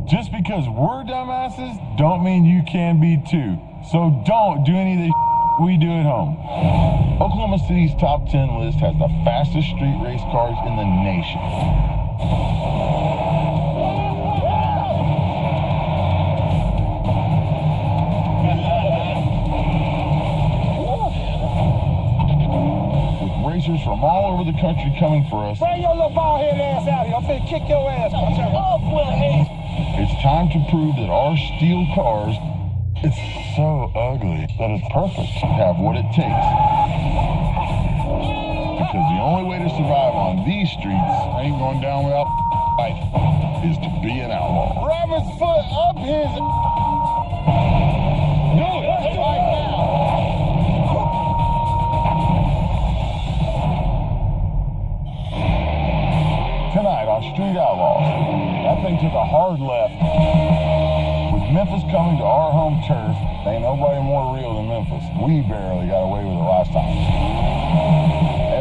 Just because we're dumbasses, don't mean you can be too. So don't do any of the we do at home. Oklahoma City's top 10 list has the fastest street race cars in the nation. With racers from all over the country coming for us. Bring your little bald-headed ass out here. I'm finna kick your ass. It's time to prove that our steel cars, it's so ugly that it's perfect, have what it takes. Because the only way to survive on these streets, ain't going down without life, is to be an outlaw. Grab his foot up his... Do it right now. Tonight on Street Outlaws, that thing took a hard left. With Memphis coming to our home turf, ain't nobody more real than Memphis. We barely got away with it last time.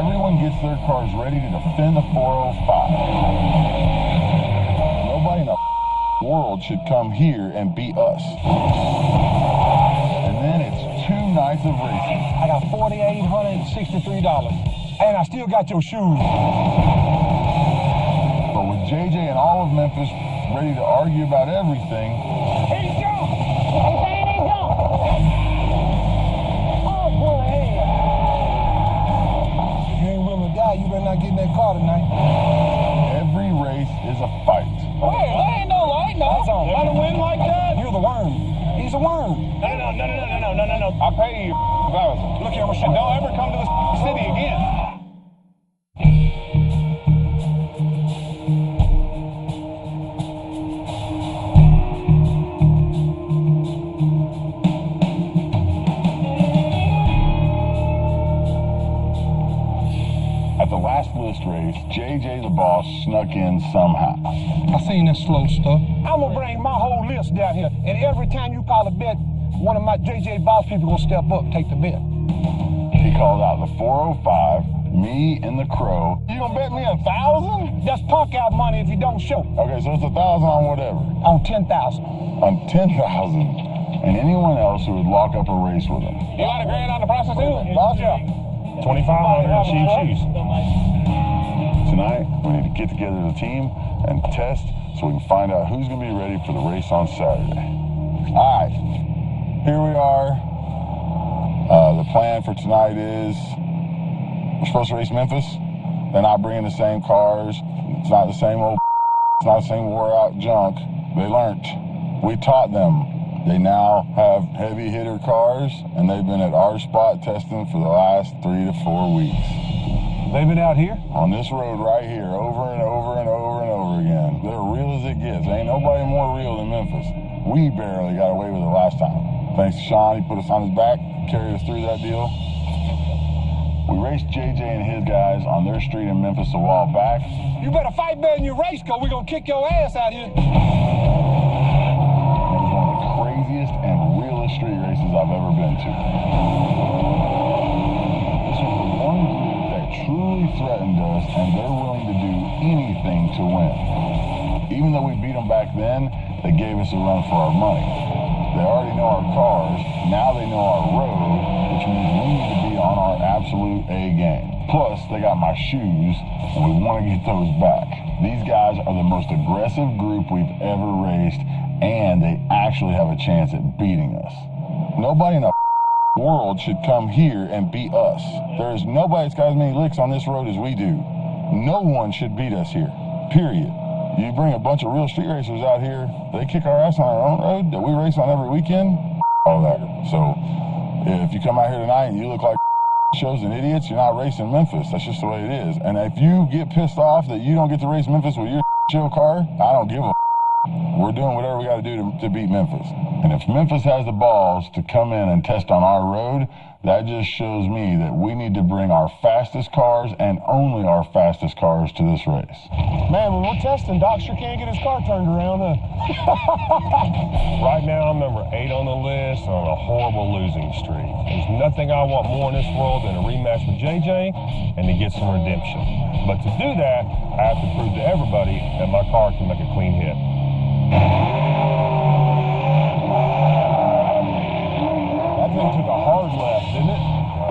Everyone gets their cars ready to defend the 405. Nobody in the world should come here and beat us. And then it's 2 nights of racing. I got $4,863. And I still got your shoes. But with JJ and all of Memphis ready to argue about everything. He's gone! I'm saying he's gone! Oh, boy, hey. You ain't willing to die, you better not get in that car tonight. Every race is a fight. Hey, I ain't no. That's all. Let him win like that? You're the worm. He's a worm. No. I pay you $1,000. Look here, Michelle. Don't ever come to this city again. At the last list race, JJ the boss snuck in somehow. I seen that slow stuff. I'm gonna bring my whole list down here, and every time you call a bet, one of my JJ boss people gonna step up and take the bet. He called out the 405, me and the Crow. You gonna bet me $1,000? That's punk out money if you don't show. Okay, so it's $1,000 on whatever. On 10,000. On 10,000. And anyone else who would lock up a race with him. You got a grand on the prostitute? Boss? Yeah. 2,500 cheese. Tonight, we need to get together as a team and test so we can find out who's going to be ready for the race on Saturday. All right, here we are. The plan for tonight is we're supposed to race Memphis. They're not bringing the same cars. It's not the same old, it's not the same wore-out junk. They learned. We taught them. They now have heavy hitter cars, and they've been at our spot testing for the last 3 to 4 weeks. They've been out here? On this road right here, over and over and over and over again. They're real as it gets. Ain't nobody more real than Memphis. We barely got away with it last time. Thanks to Sean, he put us on his back, carried us through that deal. We raced JJ and his guys on their street in Memphis a while back. You better fight better than your race, cause we're gonna kick your ass out here. Craziest and realest street races I've ever been to. This was the one group that truly threatened us, and they're willing to do anything to win. Even though we beat them back then, they gave us a run for our money. They already know our cars, now they know our road, which means we need to be on our absolute A game. Plus, they got my shoes, and we want to get those back. These guys are the most aggressive group we've ever raced, and they actually have a chance at beating us. Nobody in the world should come here and beat us. There is nobody that's got as many licks on this road as we do. No one should beat us here, period. You bring a bunch of real street racers out here, they kick our ass on our own road that we race on every weekend, all that. So if you come out here tonight and you look like shows and idiots, you're not racing Memphis. That's just the way it is. And if you get pissed off that you don't get to race Memphis with your chill car, I don't give a. We're doing whatever we got to do to beat Memphis. And if Memphis has the balls to come in and test on our road, that just shows me that we need to bring our fastest cars and only our fastest cars to this race. Man, when we're testing, Doc sure can't get his car turned around, huh? Right now, I'm number 8 on the list on a horrible losing streak. There's nothing I want more in this world than a rematch with JJ and to get some redemption. But to do that, I have to prove to everybody that my car can make a clean hit. That thing took a hard left, didn't it?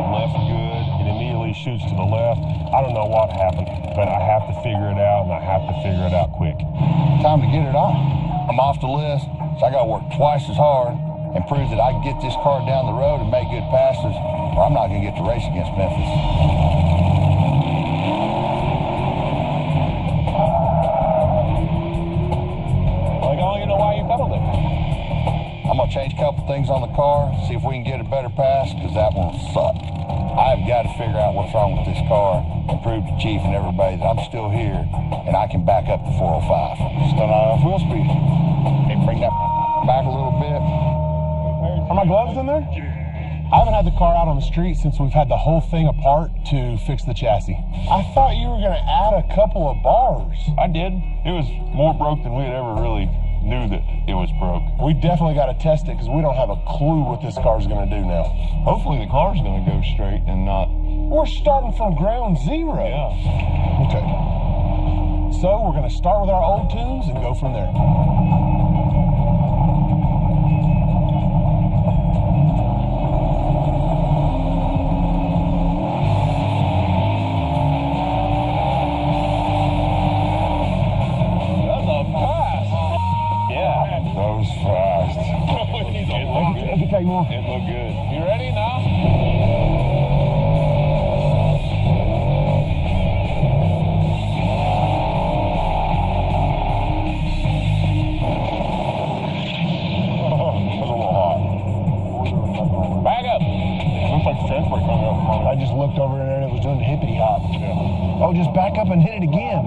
Left good. It immediately shoots to the left. I don't know what happened, but I have to figure it out, and I have to figure it out quick. Time to get it on. I'm off the list, so I got to work twice as hard and prove that I can get this car down the road and make good passes, or I'm not going to get to race against Memphis. Well, I don't even know why you pedaled it. I'm going to change a couple things on the car, see if we can get a better pass, because that one sucked. I've got to figure out what's wrong with this car and prove to Chief and everybody that I'm still here and I can back up the 405. Just don't have enough wheel speed. Hey, bring that back a little bit. Are my gloves in there? I haven't had the car out on the street since we've had the whole thing apart to fix the chassis. I thought you were going to add a couple of bars. I did. It was more broke than we had ever really knew that it was broke. We definitely got to test it because we don't have a clue what this car's going to do now. Hopefully the car's going to go straight and not... We're starting from ground zero. Yeah. Okay. So we're going to start with our old tunes and go from there. Take more. It looked good. You ready now? Back up. Looks like the fence brake coming up. I just looked over there and it was doing the hippity hop. Yeah. Oh, just back up and hit it again.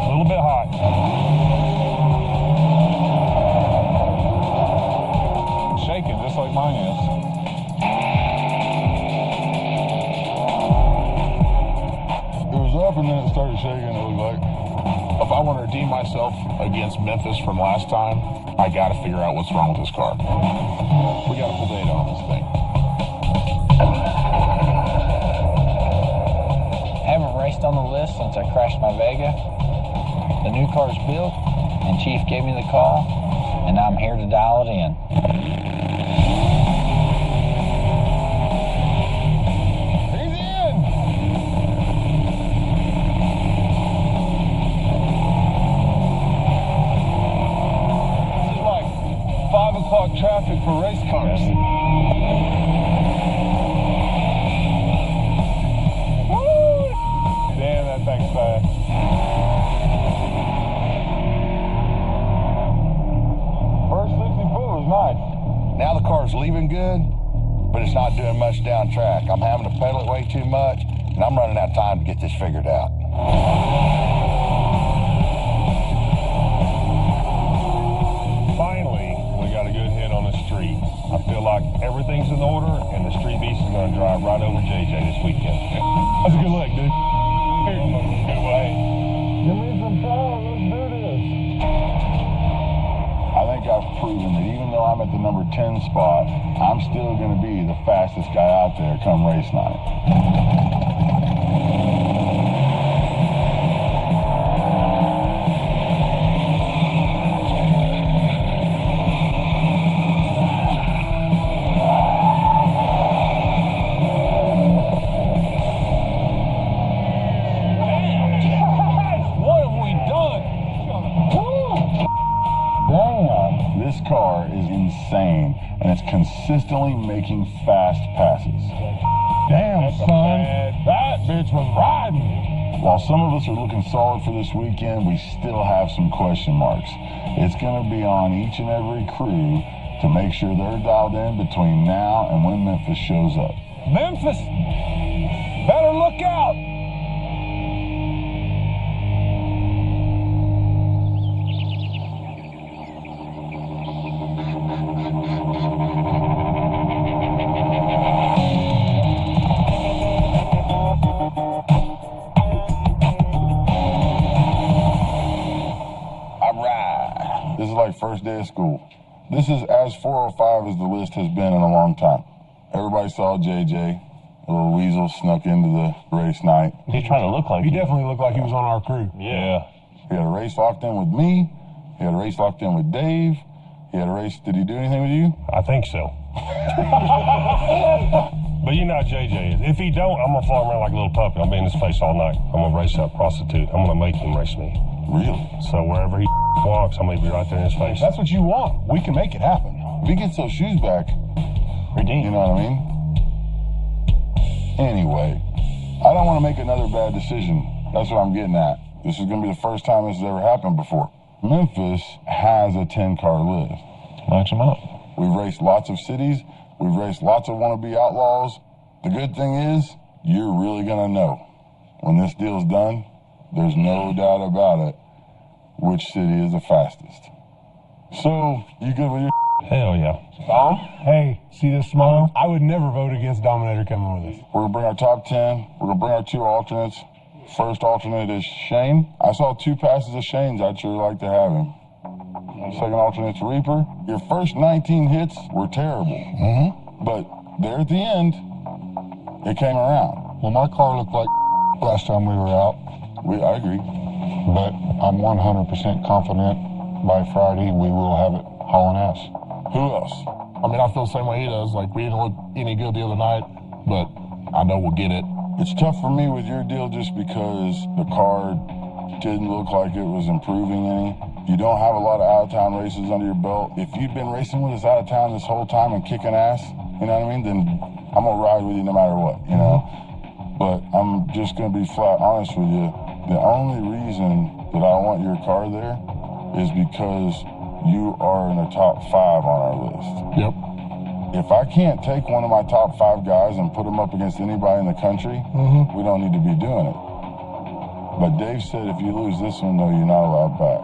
A little bit high. Shaking just like mine is. It was up and then it started shaking, it looked like. If I want to redeem myself against Memphis from last time, I got to figure out what's wrong with this car. We got to pull data on this thing. Haven't raced on the list since I crashed my Vega. The new car's built, and Chief gave me the call, and I'm here to dial it in. He's in. This is like 5 o'clock traffic for race cars. Woo! Damn, that thing's fast. First 60 foot was nice. Now the car's leaving good, but it's not doing much down track. I'm having to pedal it way too much, and I'm running out of time to get this figured out. Finally, we got a good hit on the street. I feel like everything's in order, and the street beast is going to drive right over JJ this weekend. That's a good look, dude. Good way. Give me some power, let's do this. I think I've proven that even though I'm at the number 10 spot, I'm still going to be the fastest guy out there come race night. This car is insane, and it's consistently making fast passes. Damn, son. That bitch was riding. While some of us are looking solid for this weekend, we still have some question marks. It's going to be on each and every crew to make sure they're dialed in between now and when Memphis shows up. Memphis, better look out. This is like first day of school. This is as 405 as the list has been in a long time. Everybody saw JJ, A little weasel snuck into the race night. He's trying to look like He definitely looked like he was on our crew. Yeah. He had a race locked in with me. He had a race locked in with Dave. He had a race. Did he do anything with you? I think so. But you know how JJ is. If he don't, I'm going to fly him around like a little puppy. I'll be in his face all night. I'm going to race that prostitute. I'm going to make him race me. Really? So wherever he walks, I'm going to be right there in his face. That's what you want. We can make it happen. If he gets those shoes back, you know what I mean? Anyway, I don't want to make another bad decision. That's what I'm getting at. This is going to be the first time this has ever happened before. Memphis has a 10-car list. Match him up. We've raced lots of cities. We've raced lots of wannabe outlaws. The good thing is, you're really going to know. When this deal's done, there's no doubt about it which city is the fastest. So, you good with your Hell yeah. Dom? Hey, see this smile? I would never vote against Dominator coming with us. We're going to bring our top 10. We're going to bring our 2 alternates. First alternate is Shane. I saw 2 passes of Shane's. I'd sure like to have him. Second alternate's Reaper. Your first 19 hits were terrible. But there at the end, it came around. Well, my car looked like last time we were out, I agree. but I'm 100% confident by Friday we will have it hauling ass. Who else? I mean, I feel the same way he does. Like, we didn't look any good the other night, but I know we'll get it. It's tough for me with your deal just because the car didn't look like it was improving any. You don't have a lot of out-of-town races under your belt. If you'd been racing with us out of town this whole time and kicking ass, you know what I mean, then I'm going to ride with you no matter what, you know? But I'm just going to be flat honest with you. The only reason that I want your car there is because you are in the top 5 on our list. Yep. If I can't take one of my top 5 guys and put them up against anybody in the country, we don't need to be doing it. But Dave said if you lose this one, though, you're not allowed back.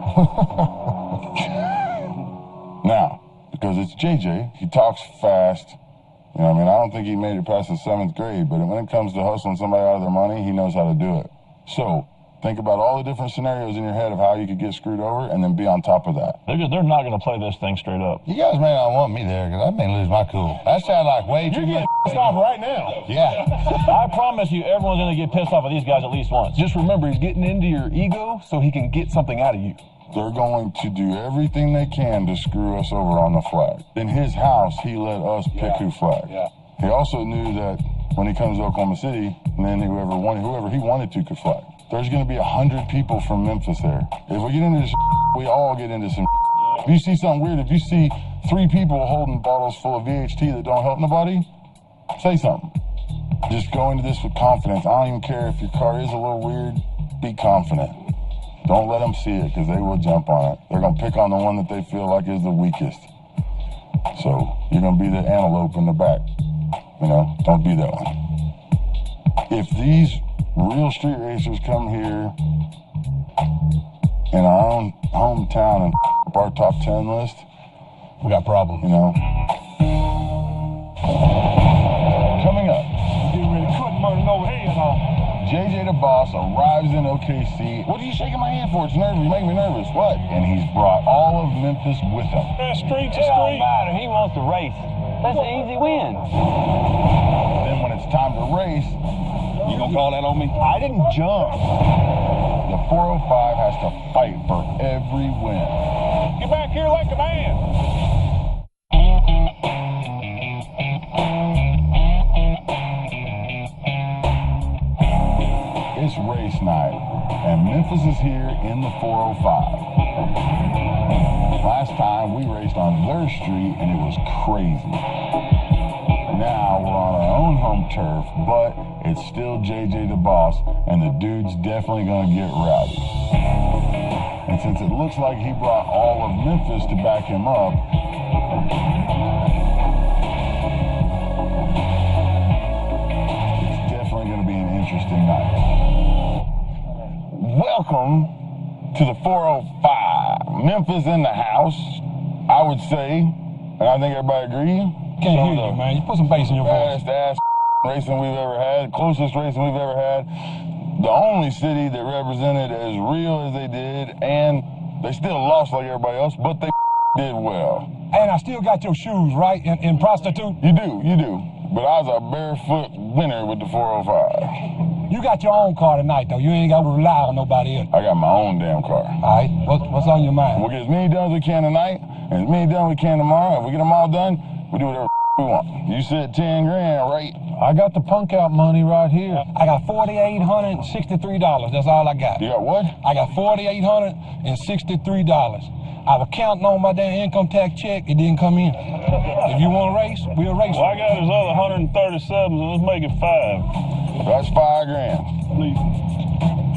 Now, because it's JJ, he talks fast. You know what I mean? I don't think he made it past the 7th grade, but when it comes to hustling somebody out of their money, he knows how to do it. So, think about all the different scenarios in your head of how you could get screwed over and then be on top of that. They're not going to play this thing straight up. You guys may not want me there because I may lose my cool. That sounds like way too much. Stop right now. Yeah. I promise you, everyone's going to get pissed off at these guys at least once. Just remember, he's getting into your ego so he can get something out of you. They're going to do everything they can to screw us over on the flag. In his house, he let us pick who flag. He also knew that when he comes to Oklahoma City, and then whoever he wanted to could flag. There's going to be 100 people from Memphis there. If we get into this, we all get into some. If you see something weird, if you see 3 people holding bottles full of VHT that don't help nobody, say something. Just go into this with confidence. I don't even care if your car is a little weird. Be confident. Don't let them see it because they will jump on it. They're going to pick on the one that they feel like is the weakest. So you're going to be the antelope in the back. You know, don't be that one. If these real street racers come here in our own hometown and our top 10 list, We got problems. you know. Coming up, JJ the Boss arrives in OKC. What are you shaking my hand for? It's nervous. You make me nervous. What? And he's brought all of Memphis with him. Street to It don't street. matter. He wants to race. That's an easy win. Then when it's time to race, You going to call that on me? I didn't jump. the 405 has to fight for every win. Get back here like a man. It's race night, and Memphis is here in the 405. Last time we raced on their street, and it was crazy. Now we're on our own home turf, but it's still JJ the Boss, and the dude's definitely going to get rowdy. And since it looks like he brought all of Memphis to back him up, it's definitely going to be an interesting night. Welcome to the 405. Memphis in the house, I would say, and I think everybody agree. Can't hear you, man. You put some bass in your voice. Fast ass racing we've ever had, closest racing we've ever had. The only city that represented as real as they did, and they still lost like everybody else, but they did well. And I still got your shoes, right? In prostitute? You do. but I was a barefoot winner with the 405. You got your own car tonight, though. You ain't got to rely on nobody else. I got my own damn car. All right, what's on your mind? We'll get as many done as we can tonight, and as many done as we can tomorrow. If we get them all done, we do whatever we want. You said 10 grand, right? I got the punk out money right here. I got $4,863. That's all I got. You got what? I got $4,863. I was counting on my damn income tax check. It didn't come in. If you want to race, we'll race. Well, I got his other 137, so let's make it 5. That's 5 grand.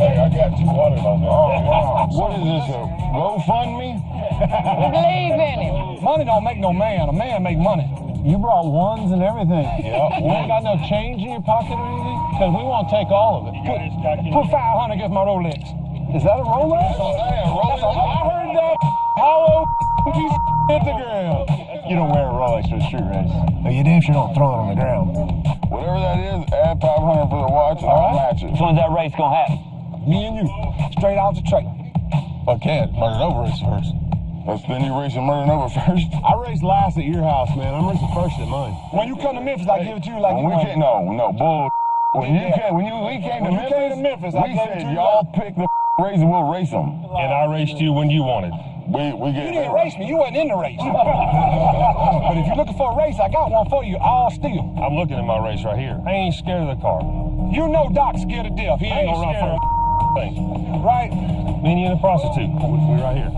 Hey, I got 200 on that. Oh, wow. What is this, a GoFundMe? We believe in him. Money don't make no man. A man make money. You brought ones and everything. Yeah. You ain't got no change in your pocket or anything? Because we want to take all of it. Put 500 against my Rolex. Is that a Rolex? I heard that hollow piece of hit the ground. You don't wear a Rolex for a street race. Well, you damn sure don't throw it on the ground. Whatever that is, add 500 for the watch and I'll match it. When's that race gonna happen? Me and you, straight out the trailer. But can't. Murder over race first. Then you racing Murder Nova first? I raced last at your house, man. I'm racing first at mine. When you come to Memphis, I give it to you like When you we want. came, no, bull. When we came to Memphis, I we gave it said to you y'all pick the race and we'll race them. And I raced you when you wanted. We You get didn't race me. You wasn't in the race. But if you're looking for a race, I got one for you, all steel. I'm looking at my race right here. I ain't scared of the car. You know Doc's scared to death. He ain't gonna run scared for of it. Right? Me and you and the prostitute. We right here.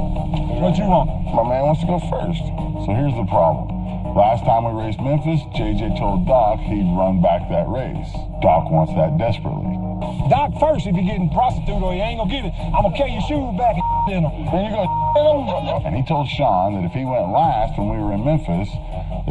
What you want? My man wants to go first. So here's the problem. Last time we raced Memphis, JJ told Doc he'd run back that race. Doc wants that desperately. Doc first if you're getting prostitute or you ain't gonna get it. I'm gonna carry your shoes back and in them. Then you go in them? And he told Sean that if he went last when we were in Memphis,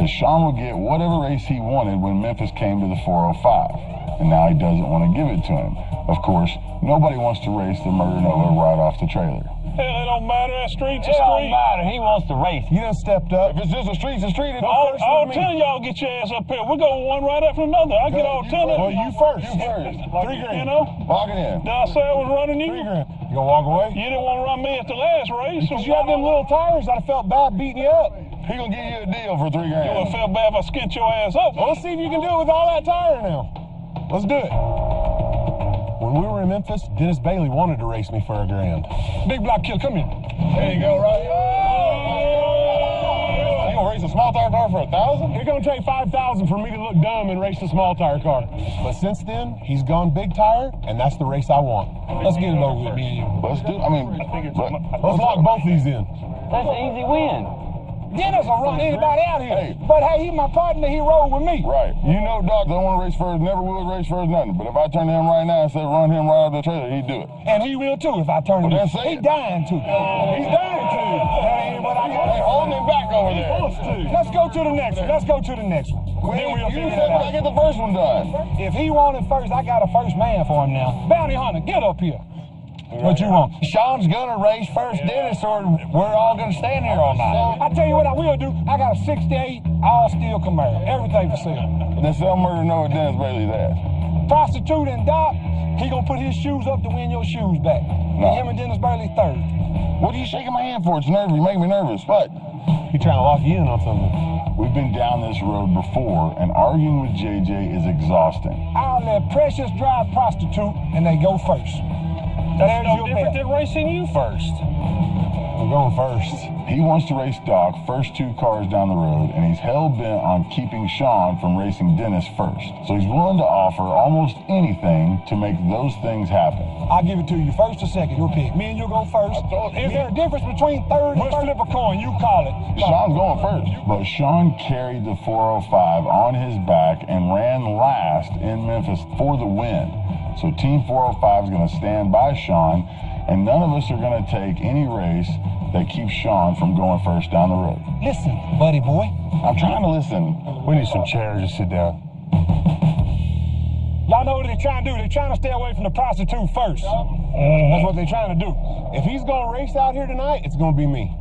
that Sean would get whatever race he wanted when Memphis came to the 405. And now he doesn't want to give it to him. Of course, nobody wants to race the Murder Nova right off the trailer. Hell, it don't matter. That street's a It don't street. matter. He wants to race. You done stepped up. If it's just a street's a street. All 10 of y'all get your ass up here. We go one right after another. I get all 10 of Well, them. you first. You first. 3 grand. You know? Lock it in. Did I say I was running you? 3 grand. You gonna walk away? You didn't want to run me at the last race. Because you had them little tires, I'd have felt bad beating you up. He gonna give you a deal for 3 You would grand. feel bad if I skint your ass up. Well, let's see if you can do it with all that tire now. Let's do it. When we were in Memphis, Dennis Bailey wanted to race me for $1 grand. Big block kill, come here. There you go, right? You gonna race a small tire car for 1,000? It's gonna take 5,000 for me to look dumb and race a small tire car. But since then, he's gone big tire, and that's the race I want. Let's get it over with, me and you. Let's do. I mean, Let's lock both these in. That's an easy win. Dennis will run anybody out here. Hey. But hey, he my partner, he rode with me. right. You know, Doc don't want to race first, never will race first, nothing. But if I turn to him right now and say run him right out the trailer, he'd do it. And he will too if I turn him. Well, then say He it. dying to. He's dying to. Hey, holding him back over there. Let's go to the next one. Let's go to the next one. Then we'll You figure said that when I out. get the first one done. If he wanted first, I got a first man for him now. Bounty Hunter, get up here. What you want? Sean's gonna race first, Dennis, or we're all gonna stand here all night. I tell you what I will do. I got a 68 all steel Camaro. Everything for sale. Then sell Murder Nova Dennis Bailey's ass. Prostitute and Doc, he gonna put his shoes up to win your shoes back. No. And him and Dennis Bailey third. What are you shaking my hand for? It's nervous. You make me nervous. What? He trying to lock you in on something. We've been down this road before, and arguing with JJ is exhausting. I'll let Precious drive prostitute and they go first. That's no your different bet. than racing you first. I'm going first. He wants to race Doc first 2 cars down the road, and he's hell-bent on keeping Sean from racing Dennis first. So he's willing to offer almost anything to make those things happen. I'll give it to you first or second. You'll pick. Me and you go first. Is there a difference between third and first? Flip a coin. You call it. Sean's going first. But Sean carried the 405 on his back and ran last in Memphis for the win. So Team 405 is going to stand by Sean, and none of us are going to take any race that keeps Sean from going first down the road. Listen, buddy boy. I'm trying to listen. We need some chairs to sit down. Y'all know what they're trying to do. They're trying to stay away from the prostitute first. That's what they're trying to do. If he's gonna race out here tonight, it's gonna be me.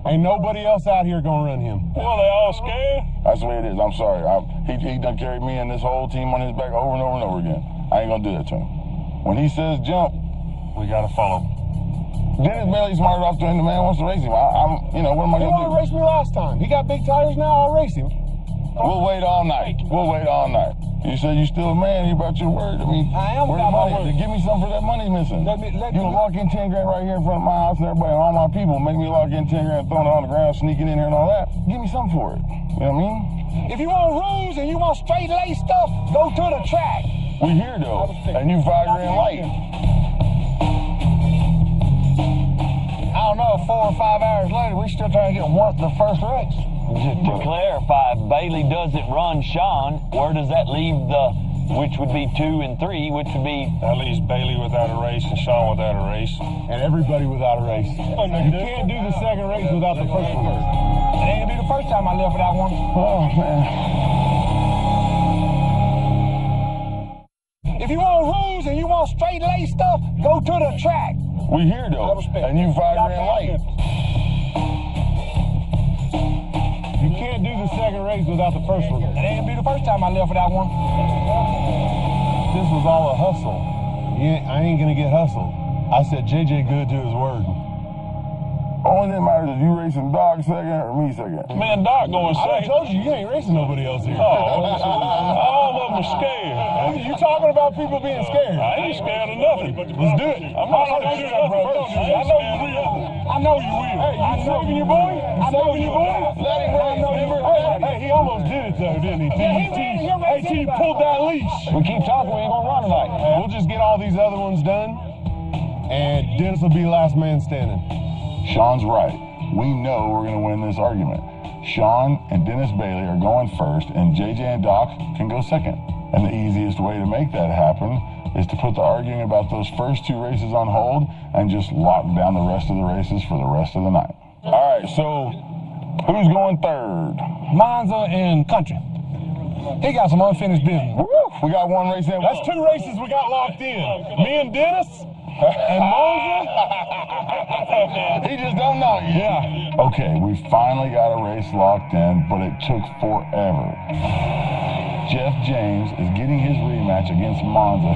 Ain't nobody else out here gonna run him. Well, they all scared. That's the way it is. I'm sorry. He done carried me and this whole team on his back over and over and over again. I ain't gonna do that to him. When he says jump, We gotta follow. Dennis Bailey's smart enough to him. The man wants to race him. You know, what am I He gonna wanted do? to race me last time. He got big tires now. I'll race him. We'll wait all night. We'll wait all night. You said you still a man. You about your word. I mean, I am where's about my money? word. Give me some for that money missing. You lock in 10 grand right here in front of my house and everybody, all my people, make me lock in 10 grand, throwing it on the ground, sneaking in here and all that. Give me something for it. You know what I mean? If you want rules and you want straight lace stuff, go to the track. We here though, and you 5 grand light. I don't know, 4 or 5 hours later, we still trying to get the first race. Just to clarify, if Bailey doesn't run Sean, where does that leave which would be 2 and 3, which would be... That leaves Bailey without a race and Sean without a race. And everybody without a race. You can't do the second race without the first one. It ain't gonna be the first time I left without one. Oh, man. If you want rules and you want straight lace stuff, go to the track. We here though, and you 5 grand light. You can't do the second race without the first one. It ain't gonna be the first time I left without one. This was all a hustle. I ain't gonna get hustled. I said JJ good to his word. Only thing matters is you racing Doc second or me second. Man, Doc going I second. told you ain't racing nobody else here. All of them are scared. You talking about people being scared? I ain't scared of nothing. Let's do it. I'm not gonna do that, bro. I know you will. I know you will. Hey, you saving your boy? I know you will. Let him race. Hey, he almost did it though, didn't he? He pulled that leash. We keep talking, we ain't gonna run tonight. We'll just get all these other ones done, and Dennis will be last man standing. Sean's right. We know we're going to win this argument. Sean and Dennis Bailey are going first, and JJ and Doc can go second. And the easiest way to make that happen is to put the arguing about those first 2 races on hold and just lock down the rest of the races for the rest of the night. All right, so who's going third? Monza and Country. He got some unfinished business. Woo! We got 1 race in. That's 2 races we got locked in. Me and Dennis and Monza. He just don't know you. Yeah. Okay, we finally got a race locked in, but it took forever. Jeff James is getting his rematch against Monza,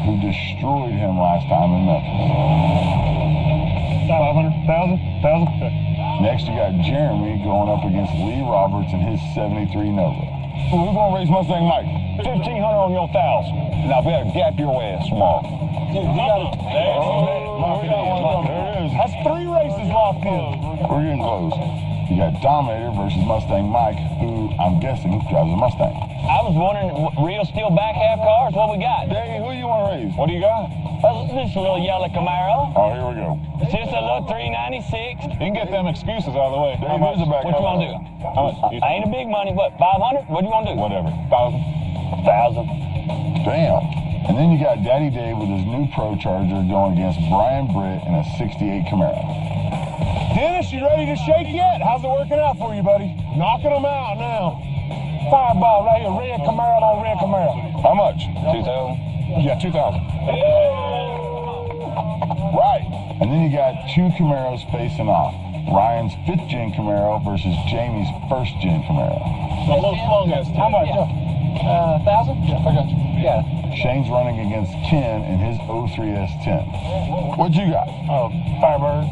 who destroyed him last time in Memphis. 500,000. Next, you got Jeremy going up against Lee Roberts in his 73 Nova. Who's going to race Mustang Mike? 1,500 on your 1,000. Now better gap your way small. There it is. That's 3 races locked in. We're getting close. You got Dominator versus Mustang Mike, who I'm guessing drives a Mustang. I was wondering, real steel back half cars, what we got? Dave, who you want to race? What do you got? This little yellow Camaro. Oh, here we go. It's just a little 396. You can get them excuses out of the way. Dave, here's the back. What you want to do? How much? Ain't a big money, what, 500? What do you want to do? Whatever. 1,000. Damn. And then you got Daddy Dave with his new Pro Charger going against Brian Britt in a 68 Camaro. Dennis, you ready to shake yet? How's it working out for you, buddy? Knocking them out now. Fireball right here, red Camaro on red Camaro. How much? 2,000. Yeah, 2,000. Right. And then you got 2 Camaros facing off. Ryan's 5th gen Camaro versus Jamie's 1st gen Camaro. How much? 1,000? Yeah, I got you. Yeah. Shane's running against Ken in his 03 S10. What you got? Firebird.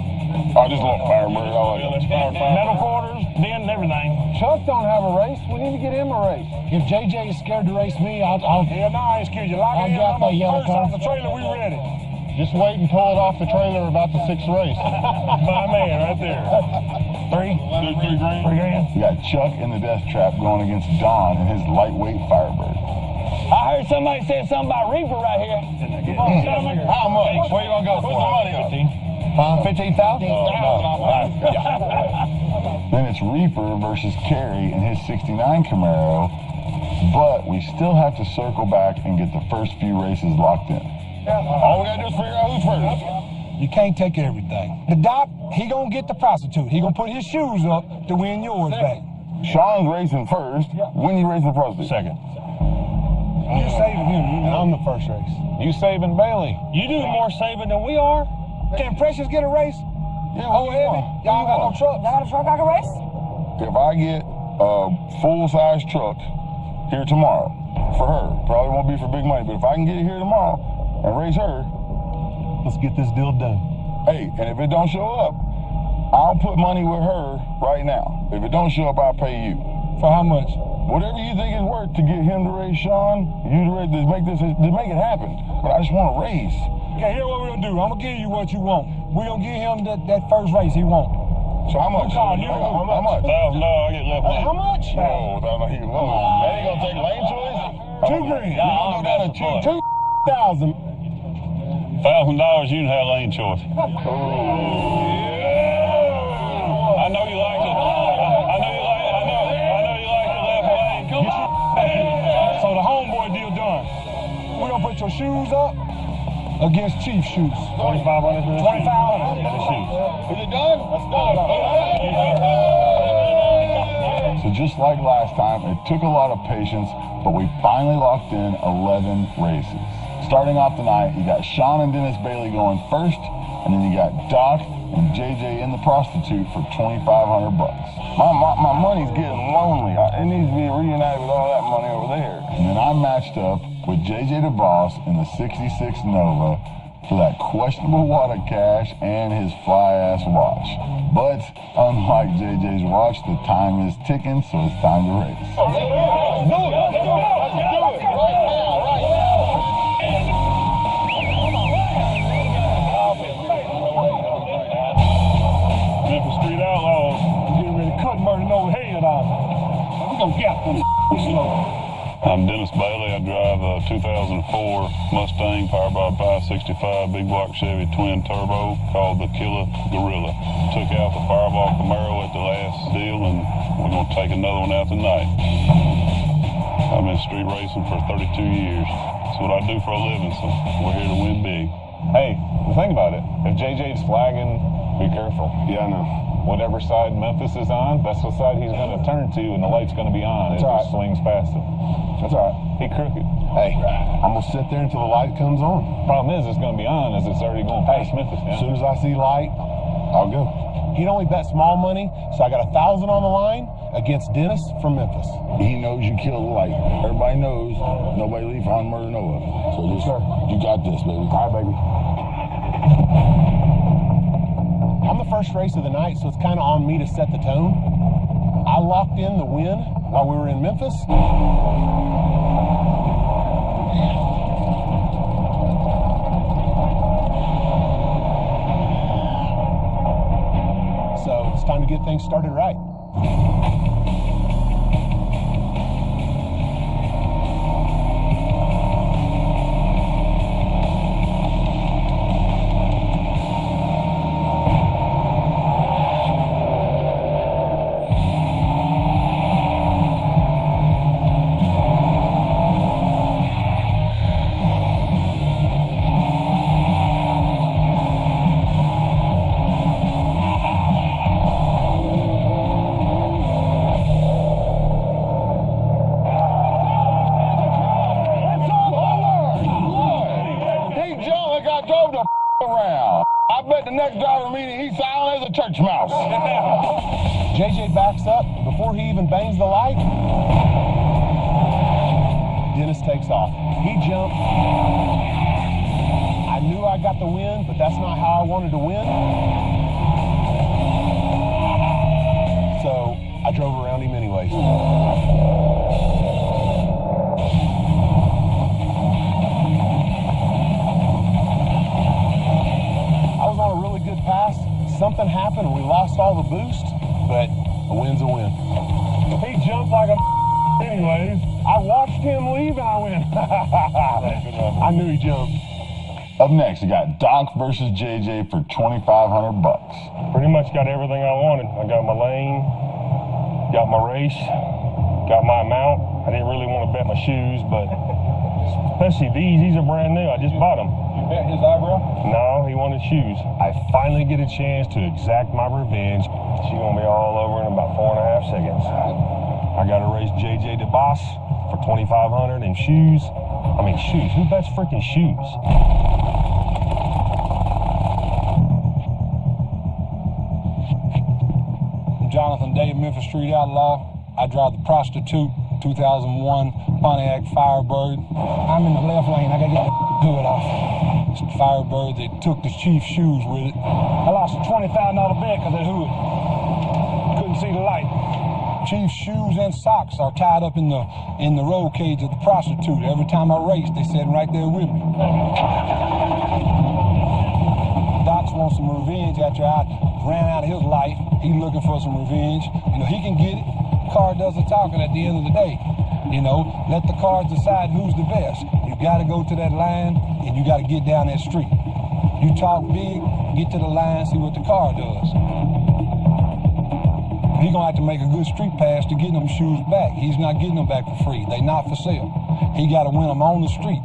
Oh, just a little Firebird. I like it. Metal quarters, den, and everything. Chuck don't have a race. We need to get him a race. If JJ is scared to race me, I'll Yeah, no, I ain't scared. You lock I'll it in. get I'm that yellow first car. off the trailer. We ready. Just wait and pull it off the trailer about the 6th race. My man, right there. 3 $3 grand. We got Chuck in the Death Trap going against Don in his lightweight Firebird. I heard somebody say something about Reaper right here. How much? Where you gonna go? Put the money up. 15,000? Then it's Reaper versus Kerry in his 69 Camaro, but we still have to circle back and get the first few races locked in. All we gotta do is figure out who's first. You can't take everything. The Doc, he gonna get the prostitute. He gonna put his shoes up to win yours back. Sean's racing first. When you racing the prostitute? Second. You saving him. I'm the first race. You saving Bailey. You do more saving than we are. Can Precious get a race? Yeah, Oh, heavy? Y'all got no truck? Y'all got a truck I can race? If I get a full-size truck here tomorrow for her, probably won't be for big money, but if I can get it here tomorrow and race her, Let's get this deal done. hey, and if it don't show up, I'll put money with her right now. If it don't show up, I'll pay you. For how much? whatever you think is worth to get him to race Sean, you to make it happen. But I just want to race. Okay, here's what we're gonna do. I'm gonna give you what you want. We're gonna give him that first race he wants. So how much? How much? $1,000, I get left lane. How much? No, he can lose. That ain't gonna take lane choice? $2 grand. We're gonna go down to $2,000. $1,000, you can have lane choice. I know you like it. I know you like the left lane. So the homeboy deal done. We're gonna put your shoes up against Chief's shoes. 2,500 for the 2,500. shoes. Is it done? Let's go. So just like last time, it took a lot of patience, but we finally locked in 11 races. Starting off the night, you got Sean and Dennis Bailey going first, and then you got Doc and JJ in the prostitute for $2,500. My money's getting lonely. It needs to be reunited with all that money over there. And then I matched up with JJ DeVos in the 66 Nova for that questionable water cash and his fly-ass watch. But unlike JJ's watch, the time is ticking, so it's time to race. Let's do it. Let's do it right now, right now. Memphis Street Outlaws. We're getting ready to cut murder no head off. We're gonna get them slow. I'm Dennis Bailey. I drive a 2004 Mustang powered by a 565 big block Chevy twin turbo called the Killer Gorilla. Took out the Fireball Camaro at the last deal, and we're going to take another one out tonight. I've been street racing for 32 years. That's what I do for a living, so we're here to win big. Hey, think about it. If JJ's flagging, be careful. Yeah, I know. Whatever side Memphis is on, that's the side he's going to turn to, and the light's going to be on. That's it right. just swings past him. That's all right. He crooked. Hey, I'm going to sit there until the light comes on. Problem is, it's going to be on as it's already going past Memphis. As soon as I see light, I'll go. He'd only bet small money, so I got 1,000 on the line against Dennis from Memphis. He knows you killed the light. Everybody knows nobody leave on murder Noah. So just, you got this, baby. All right, baby. I'm the first race of the night, so it's kind of on me to set the tone. I locked in the win while we were in Memphis. So it's time to get things started right. JJ backs up before he even bangs the light. Dennis takes off. He jumped. I knew I got the win, but that's not how I wanted to win. So I drove around him anyways. I was on a really good pass. Something happened, we lost all the boost, but a win's a win. He jumped like a anyways. I watched him leave and I went, I knew he jumped. Up next, we got Doc versus JJ for $2,500. Pretty much got everything I wanted. I got my lane, got my race, got my amount. I didn't really want to bet my shoes, but especially these are brand new. I just bought them. You bet his eyebrow? No, he wanted shoes. I finally get a chance to exact my revenge. She's gonna be all over in about 4.5 seconds. I gotta race JJ DeVos for $2,500 in shoes. I mean shoes, who bets freaking shoes? I'm Jonathan Day, Memphis Street Outlaw. I drive the Prostitute 2001 Pontiac Firebird. I'm in the left lane, I gotta get the hood off. It's the Firebird that took the Chief's shoes with it. I lost a $20,000 bet because of that hood. Couldn't see the light. Chief's shoes and socks are tied up in the roll cage of the prostitute. Every time I race, they sitting right there with me. Doc's wants some revenge after I ran out of his life. He's looking for some revenge. You know, he can get it. The car does the talking at the end of the day. You know, let the cars decide who's the best. You got to go to that line and you got to get down that street. You talk big, get to the line, see what the car does. He's going to have to make a good street pass to get them shoes back. He's not getting them back for free. They not for sale. He got to win them on the street.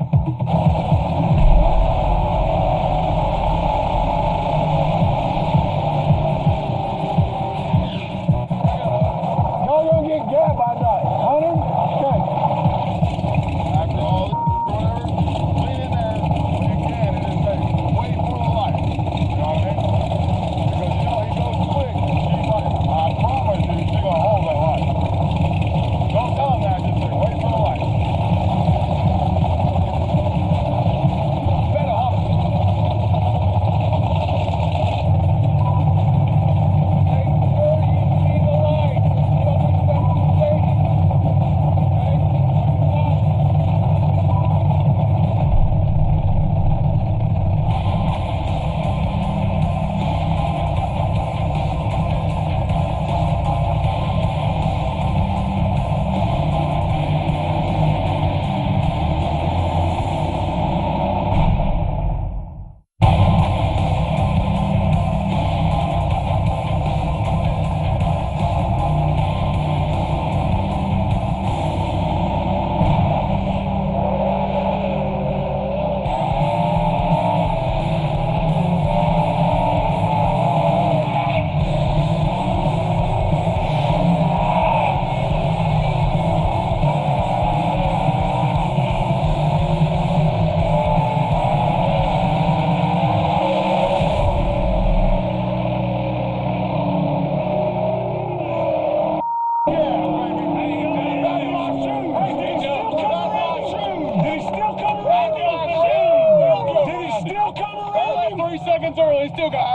Y'all going to get gapped by that. 100? Okay. After all this, whatever, lean in there when you can and just say, wait for the light. You know what I mean? Because you know he goes quick. She's like, I promise you, she's gonna hold that light. Don't tell him that, just say, wait for the light. Better hop.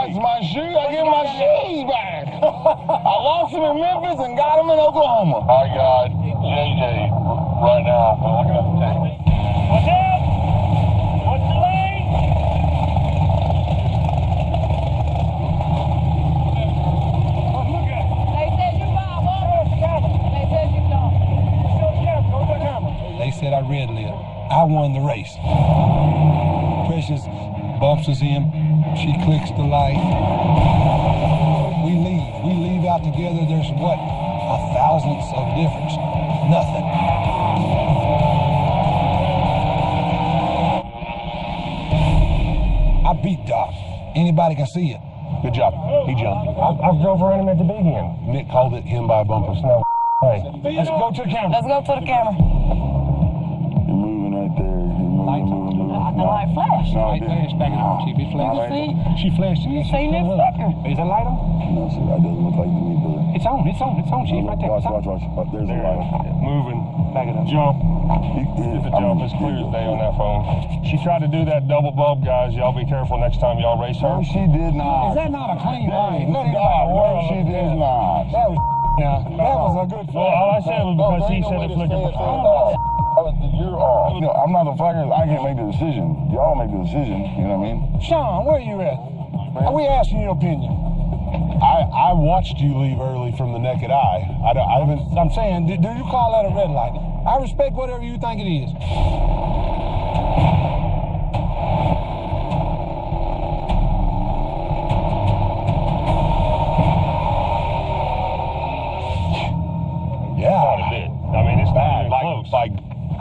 It's my shoes. I get my shoes back. I lost them in Memphis and got them in Oklahoma. I got JJ right now. We're looking at the tank. What's up? What's the lane? Look at it. They said you buy one. They said you don't. Show the camera. Go to the camera. They said I red lit. I won the race. Precious bumps us in. She clicks the light. We leave. We leave out together. There's what? A thousandth of difference. Nothing. I beat Doc. Anybody can see it. Good job. He jumped. I drove around him at the big end. Nick called it him by bumpers. No way. Let's go to the camera. Let's go to the camera. You're moving right there. You're moving. The light flash. No, Light flash back it on, Chief. It flashed. See? She flashed it. You seen it flicker. Is that light on? No, sir, that doesn't look like to me, brother. It's on, Chief. Right there. Watch. There's a light. Moving. Back it up. Jump. It's a jump. It's clear as day on that phone. She tried to do that double bulb, guys. Y'all be careful next time y'all race her. No, she did not. Is that not a clean light? No, she did not. That was that was a good Well, all I said was because he said it flickered before. You're off. You know, I'm not the flaggers. I can't make the decision. Y'all make the decision. You know what I mean? Sean, where are you at? We asking your opinion. I watched you leave early from the naked eye. I haven't. I'm saying, do you call that a red light? I respect whatever you think it is. Yeah. Quite a bit. I mean, it's not even close.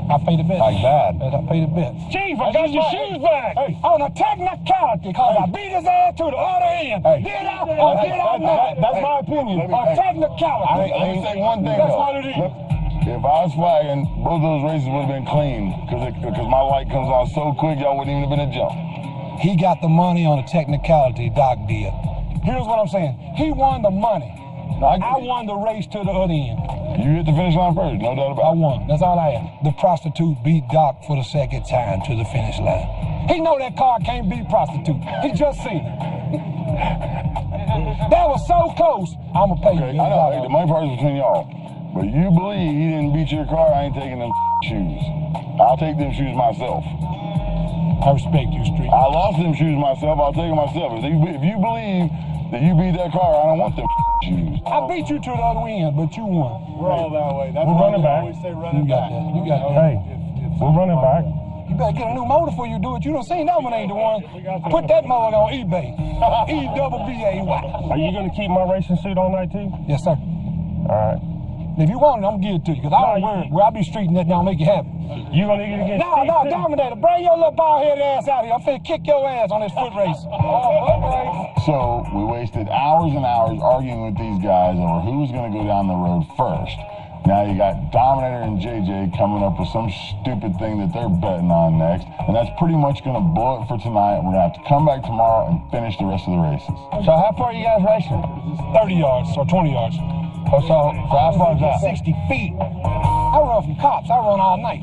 I paid a bet. Like bad. I paid a bet. Chief, I got your shoes back. Hey, on a technicality, because I beat his ass to the other end. Did I? Or did I not? That's my opinion. A technicality. Let me say one thing, That's though. what it is. Look, if I was flagging, both those races would have been clean because my light comes on so quick, y'all wouldn't even have been a jump. He got the money on a technicality, Doc did. Here's what I'm saying. He won the money. No, I won the race to the other end. You hit the finish line first, no doubt I about it. won. That's all I had. The prostitute beat Doc for the second time to the finish line. He know that car can't beat prostitute. He just seen it. That was so close. I'm gonna pay Okay, you. I know. Hey, the money part is between y'all. But you believe he didn't beat your car, I ain't taking them shoes. I'll take them shoes myself. I respect you, Street. I lost them shoes myself, I'll take them myself. If you believe that you beat that car, I don't want them shoes. I beat you to the other end, but you won. We're all that way. That's We're why running we back. always say running You got back. that. You got that. Hey, we're running back. You better get a new motor before you do it. You done seen that one ain't the one. Put that motor on eBay. E-double-B-A-Y. Are you going to keep my racing suit all night too? Yes, sir. All right. If you want it, I'm gonna give it to you, because I don't wear it. Where I be streeting that down, make you happy. You going to need to get No, Dominator, bring your little bald-headed ass out here. I'm finna kick your ass on this foot race. So we wasted hours and hours arguing with these guys over who was going to go down the road first. Now you got Dominator and JJ coming up with some stupid thing that they're betting on next, and that's pretty much going to blow it for tonight. We're going to have to come back tomorrow and finish the rest of the races. So how far are you guys racing? 30 yards or 20 yards. So how far is that? 60 feet. I run from cops. I run all night.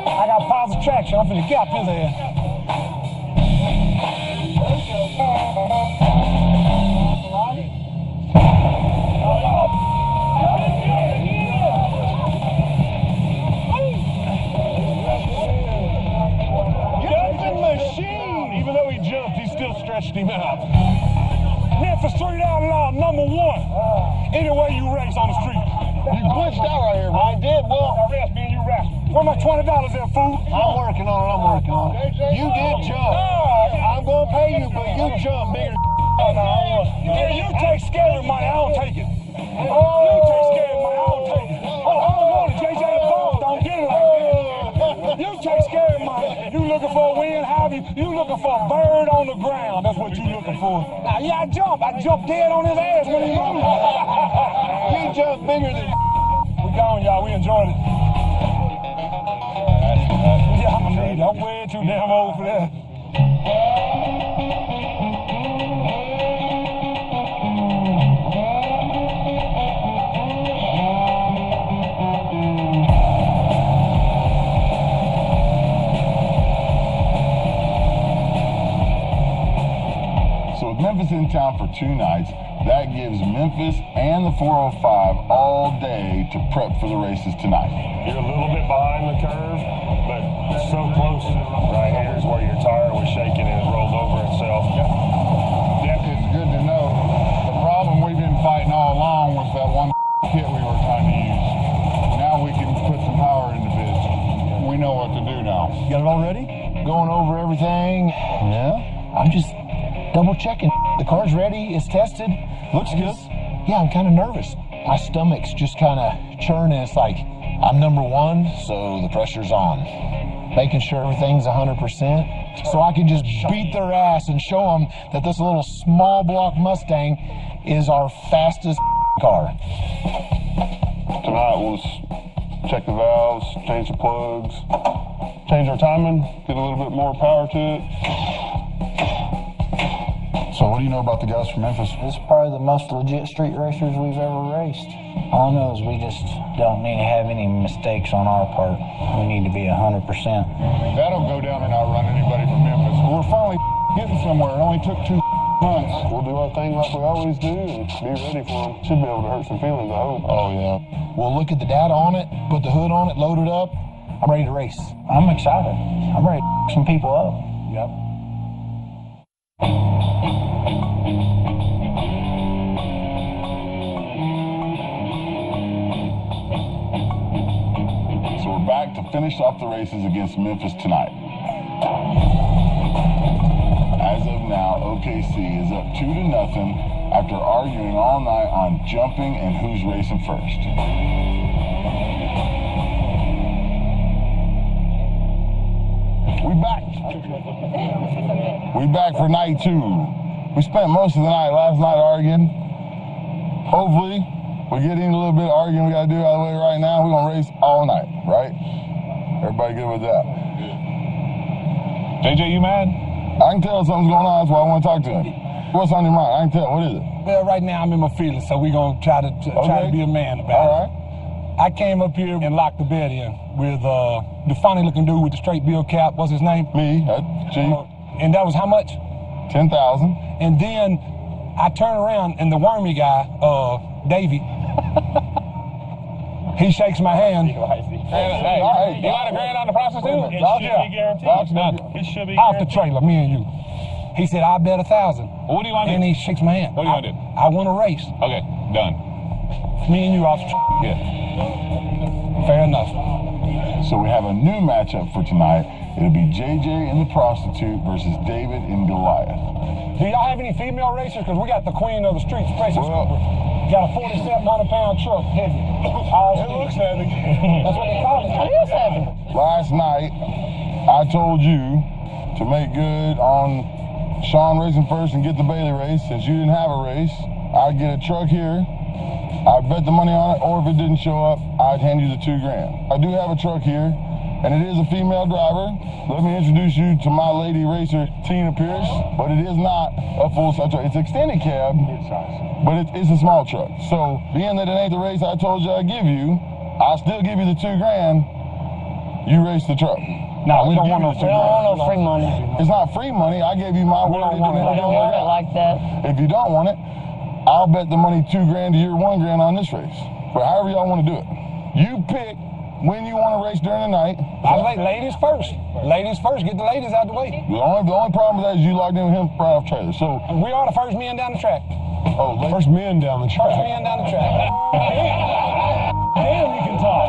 I got positive traction. I'm finna gap his ass. Even though he jumped, he still stretched him out. Memphis Street Outlaw, #1. Any way you race on the street. You glitched out right here, bro. I did. Well, I rest, me and you rest. Where my $20 at, fool? I'm working on it. You did jump. I'm going to pay you, but you jumped bigger. Yeah, you take scary money, I don't take it. You take scary money, I don't take it. Oh, I don't want it, JJ the Boss, don't get it like that. You take scary money. You looking for a win, Javi? You looking for a bird on the ground, that's what you looking for. Now, yeah, I jumped dead on his ass when he moved. You jumped bigger than. We gone, y'all, we enjoyed it. Yeah, I'm way too damn old for that. Memphis in town for 2 nights. That gives Memphis and the 405 all day to prep for the races tonight. You're a little bit behind the curve, but so close. Right here is where your tire was shaking and it rolled over itself. It's good to know. The problem we've been fighting all along was that one kit we were trying to use. Now we can put some power into this. We know what to do now. Got it all ready? Going over everything. Yeah. I'm just double checking. The car's ready, it's tested. Looks good. Yeah, I'm kind of nervous. My stomach's just kind of churning. It's like, I'm #1, so the pressure's on. Making sure everything's 100%, so I can just beat their ass and show them that this little small block Mustang is our fastest car. Tonight was check the valves, change the plugs, change our timing, get a little bit more power to it. So what do you know about the guys from Memphis? This is probably the most legit street racers we've ever raced. All I know is we just don't need to have any mistakes on our part. We need to be 100%. That'll go down and outrun anybody from Memphis. We're finally getting somewhere. It only took 2 months. We'll do our thing like we always do and be ready for them. Should be able to hurt some feelings, I hope. Oh, yeah. We'll look at the data on it, put the hood on it, load it up. I'm ready to race. I'm excited. I'm ready to f some people up. Yep. So we're back to finish off the races against Memphis tonight. As of now, OKC is up 2-0 after arguing all night on jumping and who's racing first. We back for night 2. We spent most of the night last night arguing. Hopefully, we get in a little bit of arguing we gotta do out of the way right now. We're gonna race all night, right? Everybody good with that? JJ, you mad? I can tell something's going on, that's why I want to talk to him. What's on your mind? I can tell. What is it? Well, right now I'm in my feelings, so we're gonna try to be a man about it. All right. I came up here and locked the bed in with the funny looking dude with the straight bill cap. What's his name? Me, Chief. And that was how much? 10,000. And then I turn around and the wormy guy, Davey, he shakes my hand. Hey, you got a grand on the prostitute? It should be guaranteed. It should be Off the guaranteed. trailer, me and you. He said, I bet 1,000. Well, what do you want to And do? he shakes my hand. What do you want to do? I want to race. Okay, done. Me and you off the Good. Fair enough. So we have a new matchup for tonight. It'll be JJ and the prostitute versus David and Goliath. Do y'all have any female racers? Because we got the queen of the streets, Precious Well, Cooper. Got a 4,700-pound truck, heavy. All It looks heavy. That's what they call it. It is heavy. last night, I told you to make good on Sean racing first and get the Bailey race. Since you didn't have a race, I'd get a truck here. I'd bet the money on it, or if it didn't show up, I'd hand you the $2 grand. I do have a truck here, and it is a female driver. Let me introduce you to my lady racer, Tina Pierce, but it is not a full-size truck. It's extended cab, but it's a small truck. So, being that it ain't the race I told you I'd give you, I'll still give you the $2 grand. You race the truck. No, we don't want no free money. It's not free money. I gave you my word. We don't want it like that. If you don't want it, I'll bet the money $2 grand to your $1 grand on this race. But however y'all want to do it. You pick when you want to race during the night. I like ladies first. Ladies first. Get the ladies out the way. The only problem with that is you locked in with him right off trailer. So we are the first men down the track. Oh, first men down the track. First men down the track. Damn, you can talk.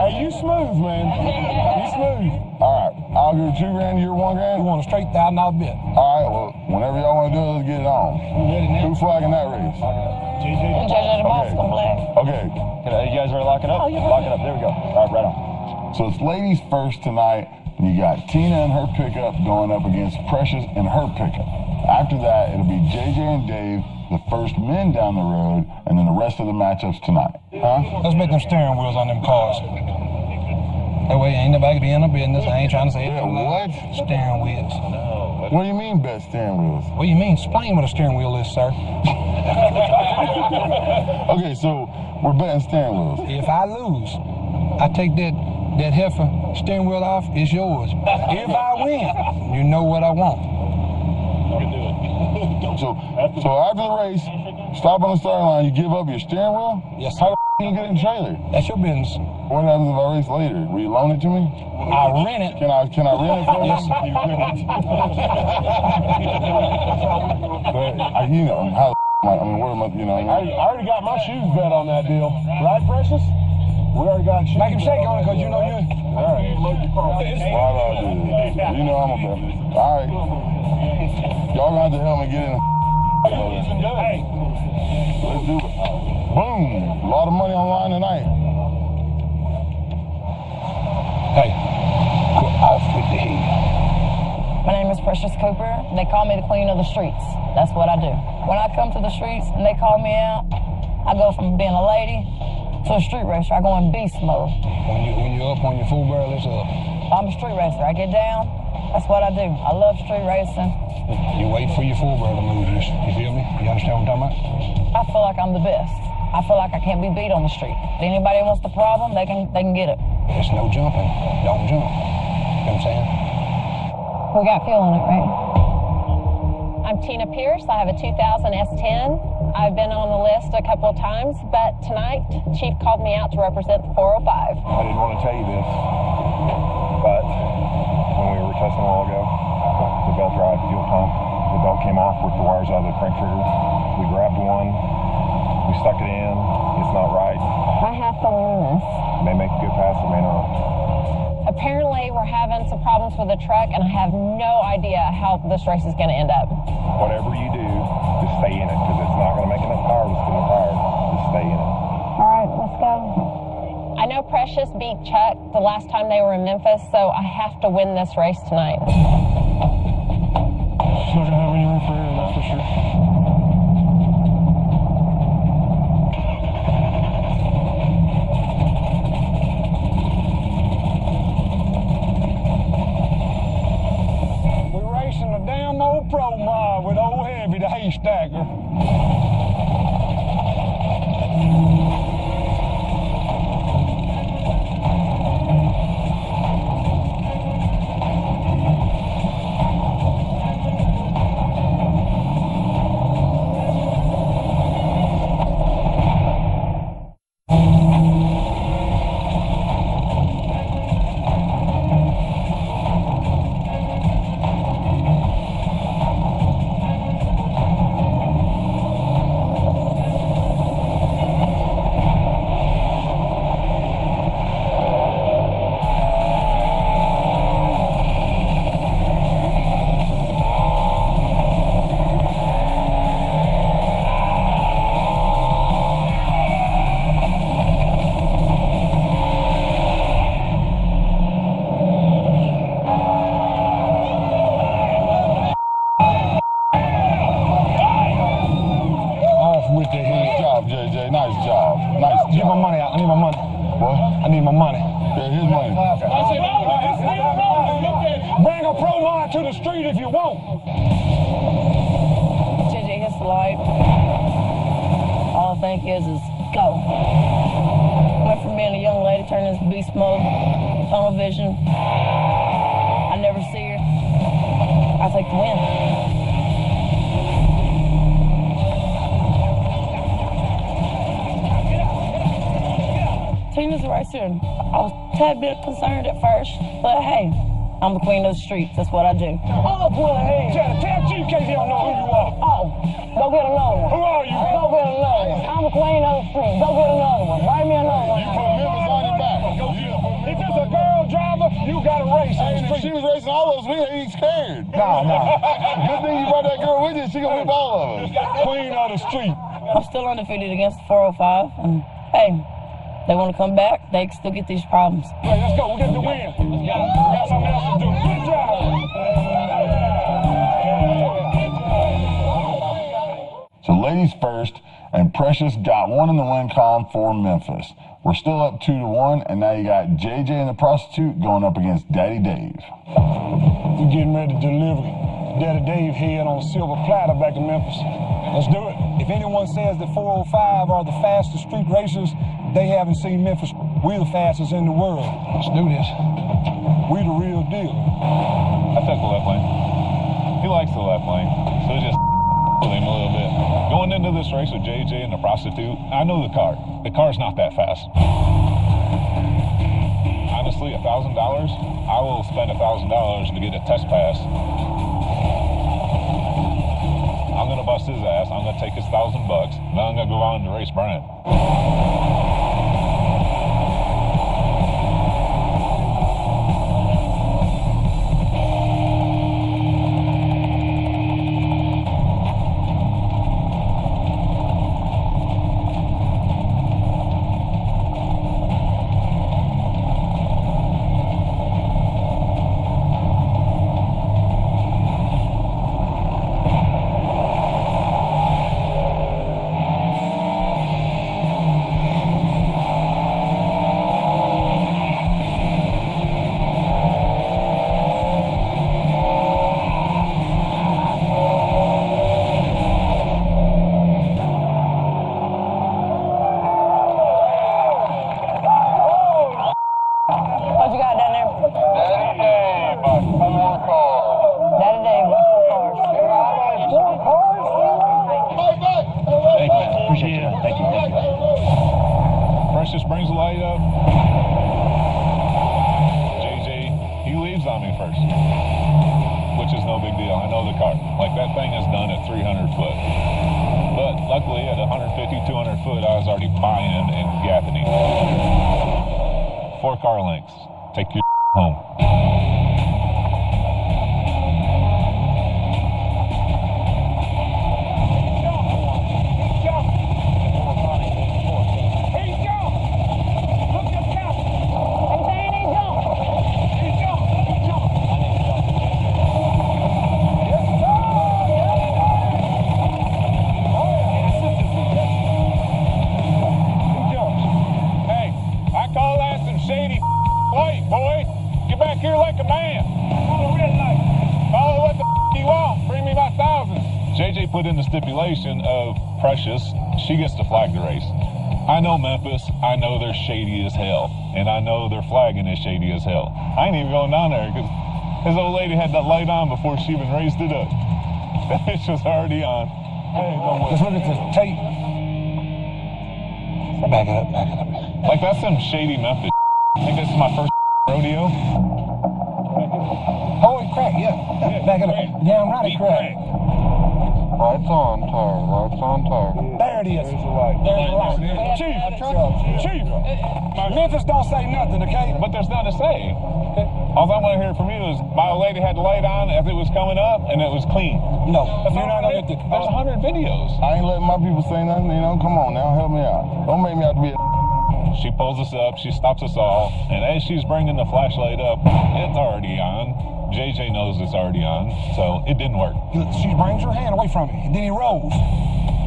Hey, you smooth, man. You smooth. All right, I'll give $2 grand to your $1 grand. You want a straight $1,000 bet? All right, well, whenever y'all want to do it, let's get it on. Who's flagging that race? JJ the Boston Black. Okay. You guys are locking up? Lock it up. There we go. All right, right on. So it's ladies first tonight. You got Tina and her pickup going up against Precious and her pickup. After that, it'll be JJ and Dave, the first men down the road, and then the rest of the matchups tonight. Huh? Let's bet them steering wheels on them cars. That way ain't nobody be in the business. I ain't trying to say it. What? Steering wheels. What do you mean bet steering wheels? What do you mean? Explain what a steering wheel is, sir. Okay, so we're betting steering wheels. If I lose, I take that heifer steering wheel off, it's yours. If I win, you know what I want. So after the race, stop on the starting line, you give up your steering wheel? Yes, sir. How you get in the trailer? That's your business. What happens if I race later? Will you loan it to me? I rent it. Can I rent it for you? Yes. But you know how I mean, what am I? You know. I already got my shoes bet on that deal, right, Precious? We already got shoes. Make him shake on it, cause you know you. All right. Why do I do this? You know I'm a bet. All right. Y'all gonna have to help me get in. Hey. Let's do it. Boom! A lot of money on the line tonight. Hey, go off with the heat. My name is Precious Cooper. They call me the queen of the streets. That's what I do. When I come to the streets and they call me out, I go from being a lady to a street racer. I go in beast mode. When you up on your full barrel, it's up. I'm a street racer. I get down. That's what I do. I love street racing. You wait for your full barrel to move. You feel me? You understand what I'm talking about? I feel like I'm the best. I feel like I can't be beat on the street. If anybody wants the problem, they can get it. There's no jumping. Don't jump. You know what I'm saying? We got fuel in it, right? I'm Tina Pierce. I have a 2000 S10. I've been on the list a couple of times, but tonight, Chief called me out to represent the 405. I didn't want to tell you this, but when we were testing a while ago, the belt drive fuel pump, the belt came off with the wires out of the crank trigger. We grabbed one, we stuck it in, it's not right. I have to learn this. It may make a good pass, it may not. Apparently, we're having some problems with the truck, and I have no idea how this race is going to end up. Whatever you do, just stay in it, because it's not going to make enough power to spin the tire. Just stay in it. All right, let's go. I know Precious beat Chuck the last time they were in Memphis, so I have to win this race tonight. She's not going to have any room for error, that's for sure. A damn old pro mob with old Heavy, the hay stacker. need my money. What? I need my money. Yeah, here's money. Bring a pro mod to the street if you want. JJ hits the light. All I think is go. Went from being a young lady, turned into beast mode, tunnel vision. I never see her. I take the win. Tina's a racer, and I was a tad bit concerned at first, but hey, I'm the queen of the streets. That's what I do. Oh, boy, hey. Tell Chief in case he don't know who you are. Oh, go get another one. Who are you? Go get another one. I'm the queen of the streets. Go get another one. Bring me another one. You put Memphis on your back. If it's a girl driver, you got to race in the If street. she was racing all those, we ain't scared. Nah. Good thing you brought that girl with you. She gonna whip all of us. Queen of the street. I'm still undefeated against the 405, and hey, they want to come back, they can still get these problems. Hey, let's go. We get the win. We got something else to do. Good job. So ladies first, and Precious got one in the win column for Memphis. We're still up 2-1, and now you got JJ and the prostitute going up against Daddy Dave. We're getting ready to deliver Daddy Dave head on a silver platter back to Memphis. Let's do it. If anyone says that 405 are the fastest street racers, they haven't seen Memphis. We're the fastest in the world. Let's do this. We the real deal. I took the left lane. He likes the left lane, so just with him a little bit. Going into this race with JJ and the prostitute, I know the car. The car's not that fast. Honestly, $1,000, I will spend $1,000 to get a test pass. I'm gonna bust his ass. I'm gonna take his $1,000 bucks. Then I'm gonna go on to race Brian. What you got down there? Daddy Dave, 4 cars. Daddy Dave, 4 cars. 4 cars? Thank you, man. Appreciate you. Thank you. Precious brings the light up. JJ, he leaves on me first, which is no big deal. I know the car. Like, that thing is done at 300 foot. But luckily, at 150, 200 foot, I was already buying and gapping him. 4 car lengths. Take your home. JJ put in the stipulation of Precious, she gets to flag the race. I know Memphis, I know they're shady as hell, and I know their flagging is shady as hell. I ain't even going down there because his old lady had that light on before she even raised it up. That bitch was already on. Hey, let's look at the tape. Back it up, back it up. Like, that's some shady Memphis. I think this is my first rodeo. Holy crap, yeah. Back it up. Damn right it cracked. Lights on, tire. Lights on, tire. There it is. There's the light. There's the light. Chief, Memphis don't say nothing, okay? But there's nothing to say. All I want to hear from you is my old lady had the light on as it was coming up, and it was clean. No, you're not gonna get the. There's 100 videos. I ain't letting my people say nothing, you know? Come on now, help me out. Don't make me out to be a... She pulls us up, she stops us all, and as she's bringing the flashlight up, it's already on. JJ knows it's already on, so it didn't work. She brings her hand away from me, and then he rolls.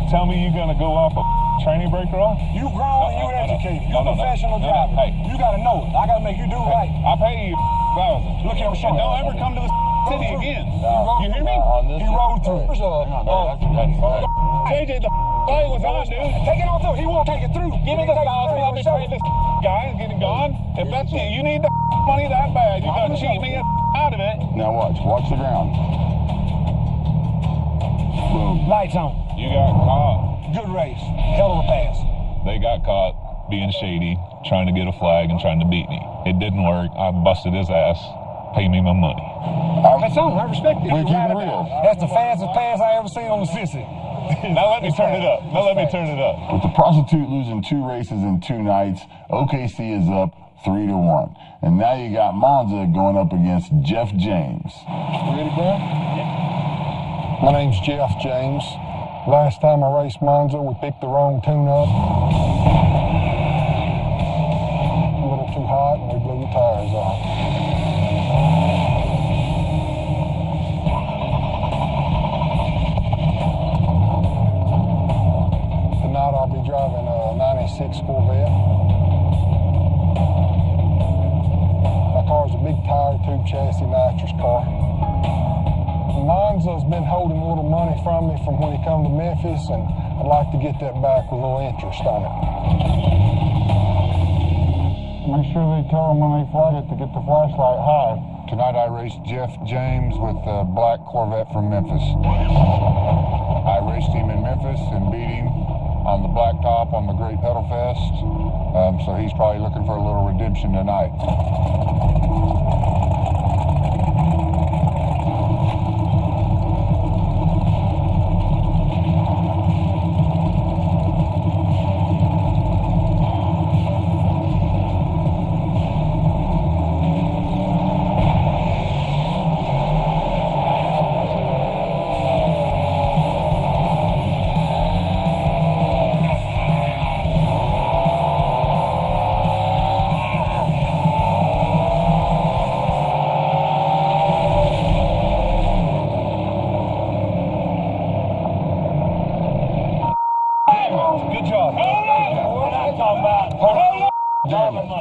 Tell me you're gonna go off a training break roll? You grown and you educated. You're a professional driver. Hey. You gotta know it. I gotta make you do right. I pay you $1,000. Look at him showing. Don't ever come to the city again. You hear me? He rolled through. JJ, the play was on, dude. Take it on through. He won't take it through. Give me the $1,000. Let me pay this guy and get it gone. If that's it, you need the money that bad. You gotta cheat me out of it. Now watch the ground. Boom. Lights on. You got caught. Good race. Hell of a pass. They got caught being shady, trying to get a flag and trying to beat me. It didn't work. I busted his ass. Pay me my money. That's on. I respect it. We're keeping it real. That's the fastest pass I ever seen on the sissy. Now let me turn it up. Now let me turn it up. With the prostitute losing 2 races in 2 nights, OKC is up 3-1. And now you got Monza going up against Jeff James. Ready, bro? My name's Jeff James. Last time I raced Monza, we picked the wrong tune-up. A little too hot, and we blew the tires off. Tonight I'll be driving a 96 Corvette. My car's a big tire, tube chassis, nitrous car. Monza's been holding a little money from me from when he come to Memphis, and I'd like to get that back with a little interest on it. Make sure they tell them when they fly it to get the flashlight high. Tonight I raced Jeff James with a black Corvette from Memphis. I raced him in Memphis and beat him on the blacktop on the Great Pedal Fest. So he's probably looking for a little redemption tonight. Good job.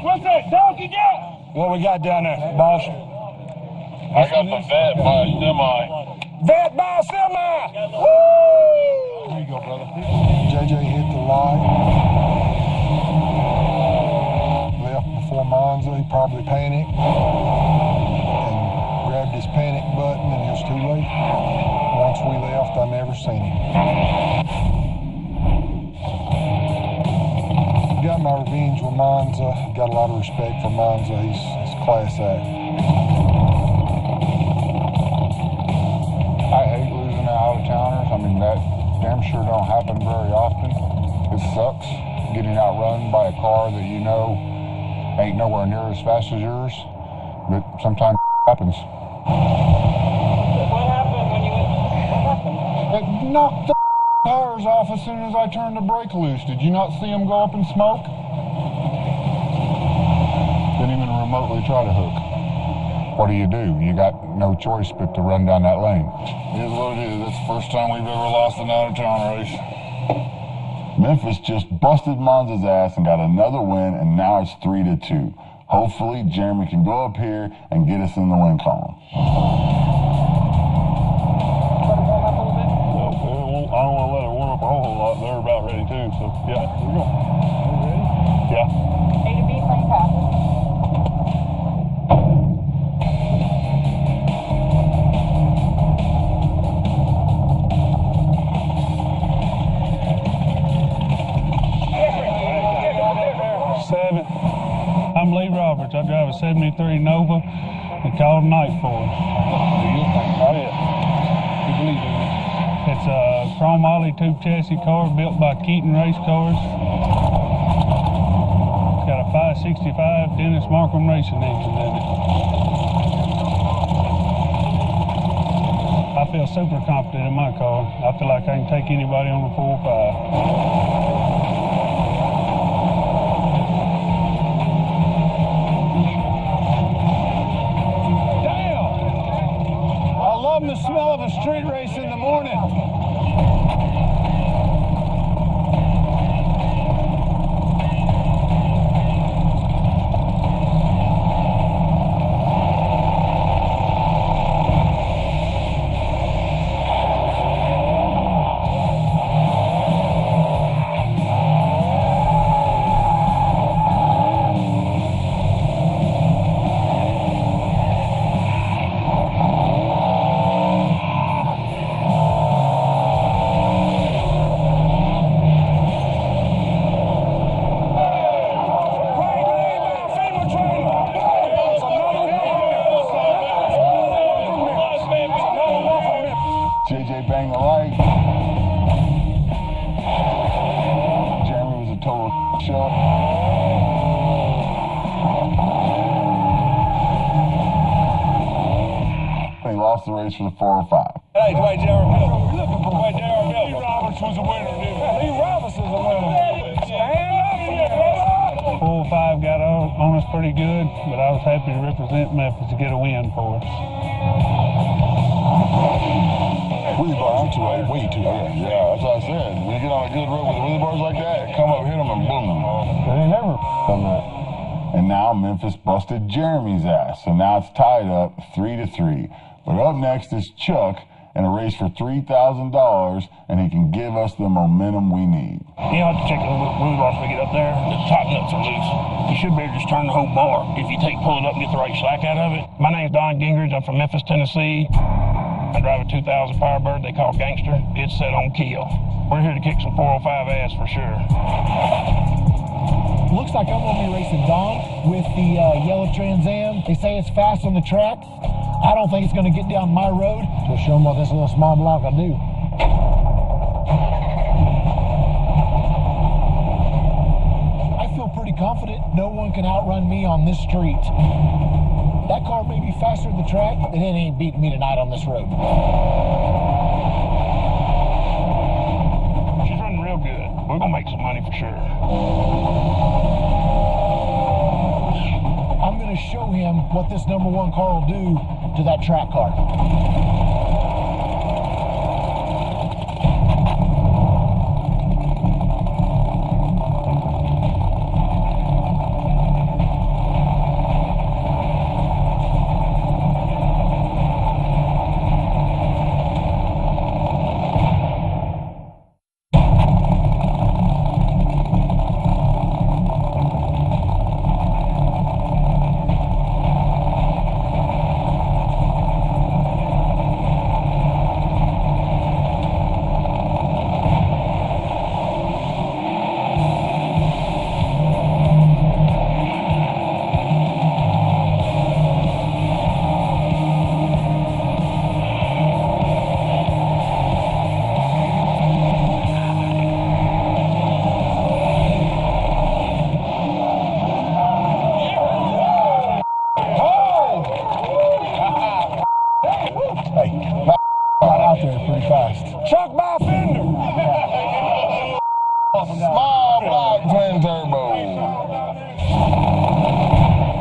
What's that dog you got? What we got down there, boss? I got the vet by a semi. Vet by a semi! Woo! There you go, brother. JJ hit the light. Left before Monza. He probably panicked and grabbed his panic button, and it was too late. Once we left, I never seen him. Got my revenge with Monza. Got a lot of respect for Monza. He's a class act. I hate losing to out-of-towners. I mean, that damn sure don't happen very often. It sucks getting outrun by a car that you know ain't nowhere near as fast as yours, but sometimes it happens. What happened when you went? What happened? It knocked the tires off as soon as I turned the brake loose. Did you not see them go up in smoke? Didn't even remotely try to hook. What do? You got no choice but to run down that lane. It is what it is. That's the first time we've ever lost an out-of-town race. Memphis just busted Monza's ass and got another win, and now it's 3-2. Hopefully, Jeremy can go up here and get us in the win column. I don't want to let it warm up a whole lot. They're about ready too, so yeah. Here we go. Are you ready? Yeah. A to B plane passes. I'm Lee Roberts. I drive a 73 Nova and called night for it. Oh yeah. You believe it? It's a chrome ollie tube chassis car built by Keaton Race Cars. It's got a 565 Dennis Markham racing engine in it. I feel super confident in my car. I feel like I can take anybody on the 405. The smell of a street race in the morning. JJ banged the light. Jeremy was a total show. He lost the race for the 405. Hey, Dwight J.R. Miller. Dwight J.R. Miller. Lee Roberts was a winner, dude. Lee Roberts is a winner. Stand up. 405 got on us pretty good, but I was happy to represent Memphis to get a win for us. Wheelie bars are way too high. Yeah, that's what I said. When you get on a good road with the wheelie bars like that, come up, hit them, and boom. They ain't never done that. And now Memphis busted Jeremy's ass, so now it's tied up 3-3. But up next is Chuck in a race for $3,000, and he can give us the momentum we need. You don't have to check the wheelie bars when we get up there. The top nuts are loose. You should be able to just turn the whole bar if you pull it up and get the right slack out of it. My name's Don Gingrich. I'm from Memphis, Tennessee. I drive a 2000 Firebird they call Gangster. It's set on kill. We're here to kick some 405 ass for sure. Looks like I'm going to be racing Don with the yellow Trans Am. They say it's fast on the track. I don't think it's going to get down my road. We'll show them what this little small block will do. I feel pretty confident no one can outrun me on this street. That car may be faster at the track, but it ain't beating me tonight on this road. She's running real good. We're going to make some money for sure. I'm going to show him what this number one car will do to that track car. Chuck by a fender. Small block twin turbo.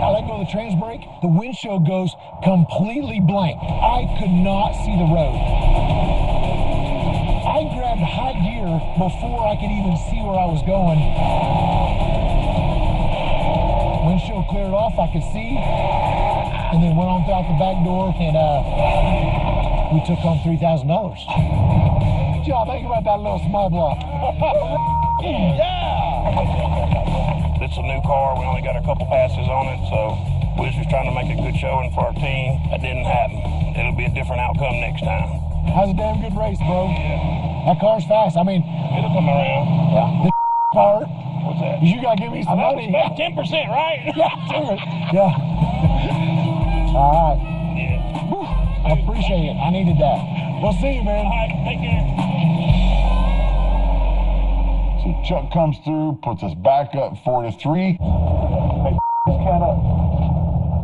I let go of the trans brake. The windshield goes completely blank. I could not see the road. I grabbed high gear before I could even see where I was going. Windshield cleared off, I could see, and then went on out the back door, and we took home $3,000. What y'all think about that little small block? Yeah! It's a new car. We only got a couple passes on it, so we was just trying to make a good showing for our team. That didn't happen. It'll be a different outcome next time. That was a damn good race, bro. Yeah. That car's fast. I mean, it'll come around. Yeah. The part. What's that? You gotta give me some money. About 10%, right? Yeah. All right. Yeah. Whew. I appreciate it. I needed that. We'll see you, man. All right, take care. So Chuck comes through, puts us back up 4-3. Hey, this cat up.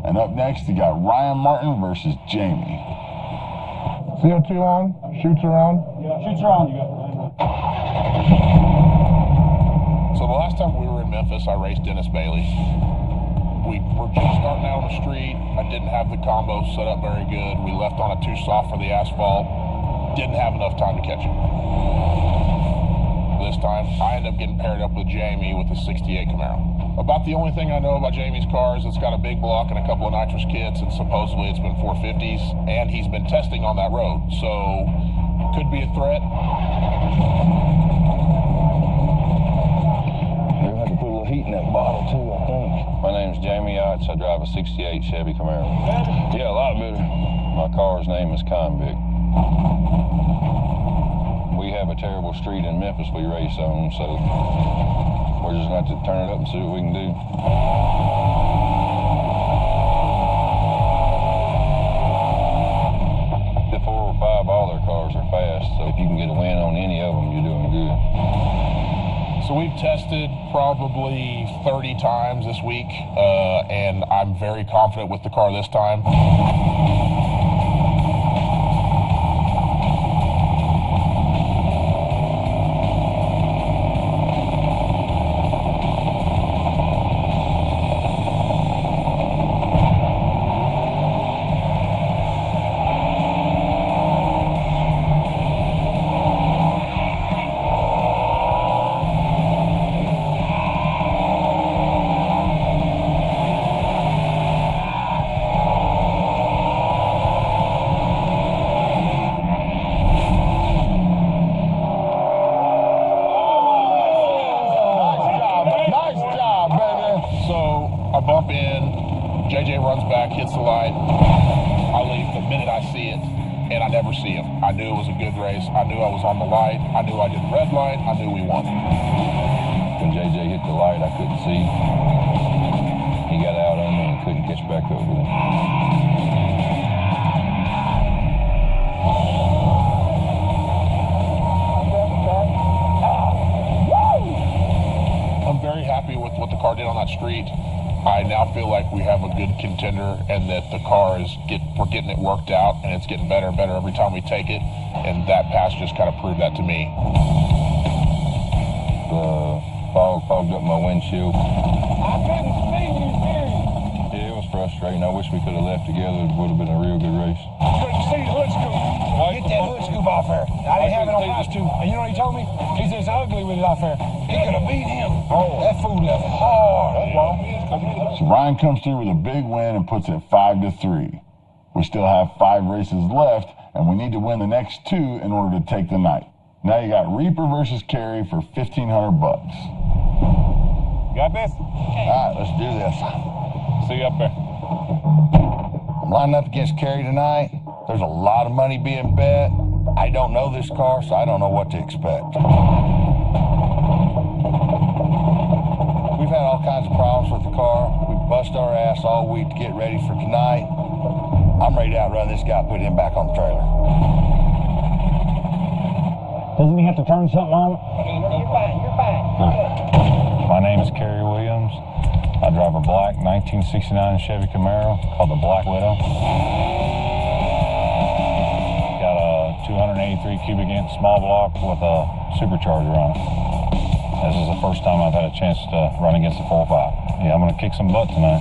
And up next, you got Ryan Martin versus Jamie. CO2 on, shoots around. Yeah, shoots around. You got it. So the last time we were in Memphis, I raced Dennis Bailey. We were just starting out on the street. I didn't have the combo set up very good. We left on it too soft for the asphalt. Didn't have enough time to catch it. This time, I ended up getting paired up with Jamie with a 68 Camaro. About the only thing I know about Jamie's car is it's got a big block and a couple of nitrous kits, and supposedly it's been 450s, and he's been testing on that road, so could be a threat. We'll have to put a little heat in that bottle too, I think. My name's Jamie Yachts. I drive a 68 Chevy Camaro. Yeah, a lot better. My car's name is Convict. We have a terrible street in Memphis we race on, so we're just going to have to turn it up and see what we can do. The 405, all their cars are fast. So if you can get a win on any of them, you're doing good. So we've tested probably 30 times this week, and I'm very confident with the car this time. I bump in, JJ runs back, hits the light. I leave the minute I see it, and I never see him. I knew it was a good race. I knew I was on the light. I knew I did the red light. I knew we won. When JJ hit the light, I couldn't see. He got out on me and couldn't catch back up with him. I'm very happy with what the car did on that street. I now feel like we have a good contender and that the car is we're getting it worked out and it's getting better and better every time we take it. And that pass just kind of proved that to me. The fog fogged up my windshield. I couldn't see you, period. Yeah, it was frustrating. I wish we could have left together. It would have been a real good race. Couldn't see the hood scoop. Get that hood scoop off there. I didn't have it on house too. And you know what he told me? He says it's ugly with it off there. He could have beat him. Oh, that fool left hard. So Ryan comes through with a big win and puts it 5-3. We still have 5 races left, and we need to win the next 2 in order to take the night. Now you got Reaper versus Carey for $1,500 bucks. Got this? All right, let's do this. See you up there. I'm lining up against Carey tonight. There's a lot of money being bet. I don't know this car, so I don't know what to expect. We've had all kinds of problems with the car. We bust our ass all week to get ready for tonight. I'm ready to outrun this guy, put him back on the trailer. Doesn't he have to turn something on? You're fine, you're fine. My name is Kerry Williams. I drive a black 1969 Chevy Camaro called the Black Widow. Got a 283 cubic inch small block with a supercharger on it. This is the first time I've had a chance to run against the 405. Yeah, I'm going to kick some butt tonight.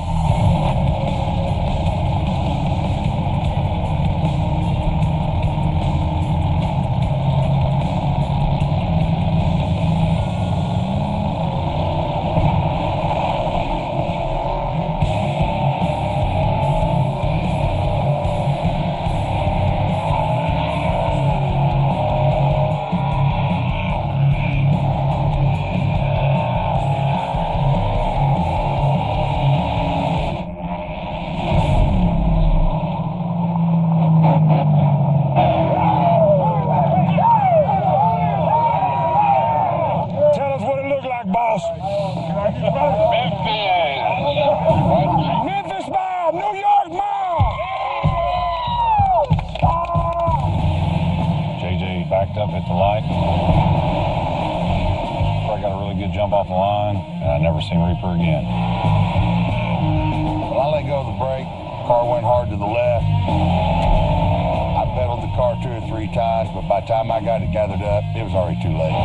Memphis Mile, New York Mile. JJ backed up at the light. I got a really good jump off the line, and I never seen Reaper again. When I let go of the brake, the car went hard to the left. I pedaled the car 2 or 3 times, but by the time I got it gathered up, it was already too late.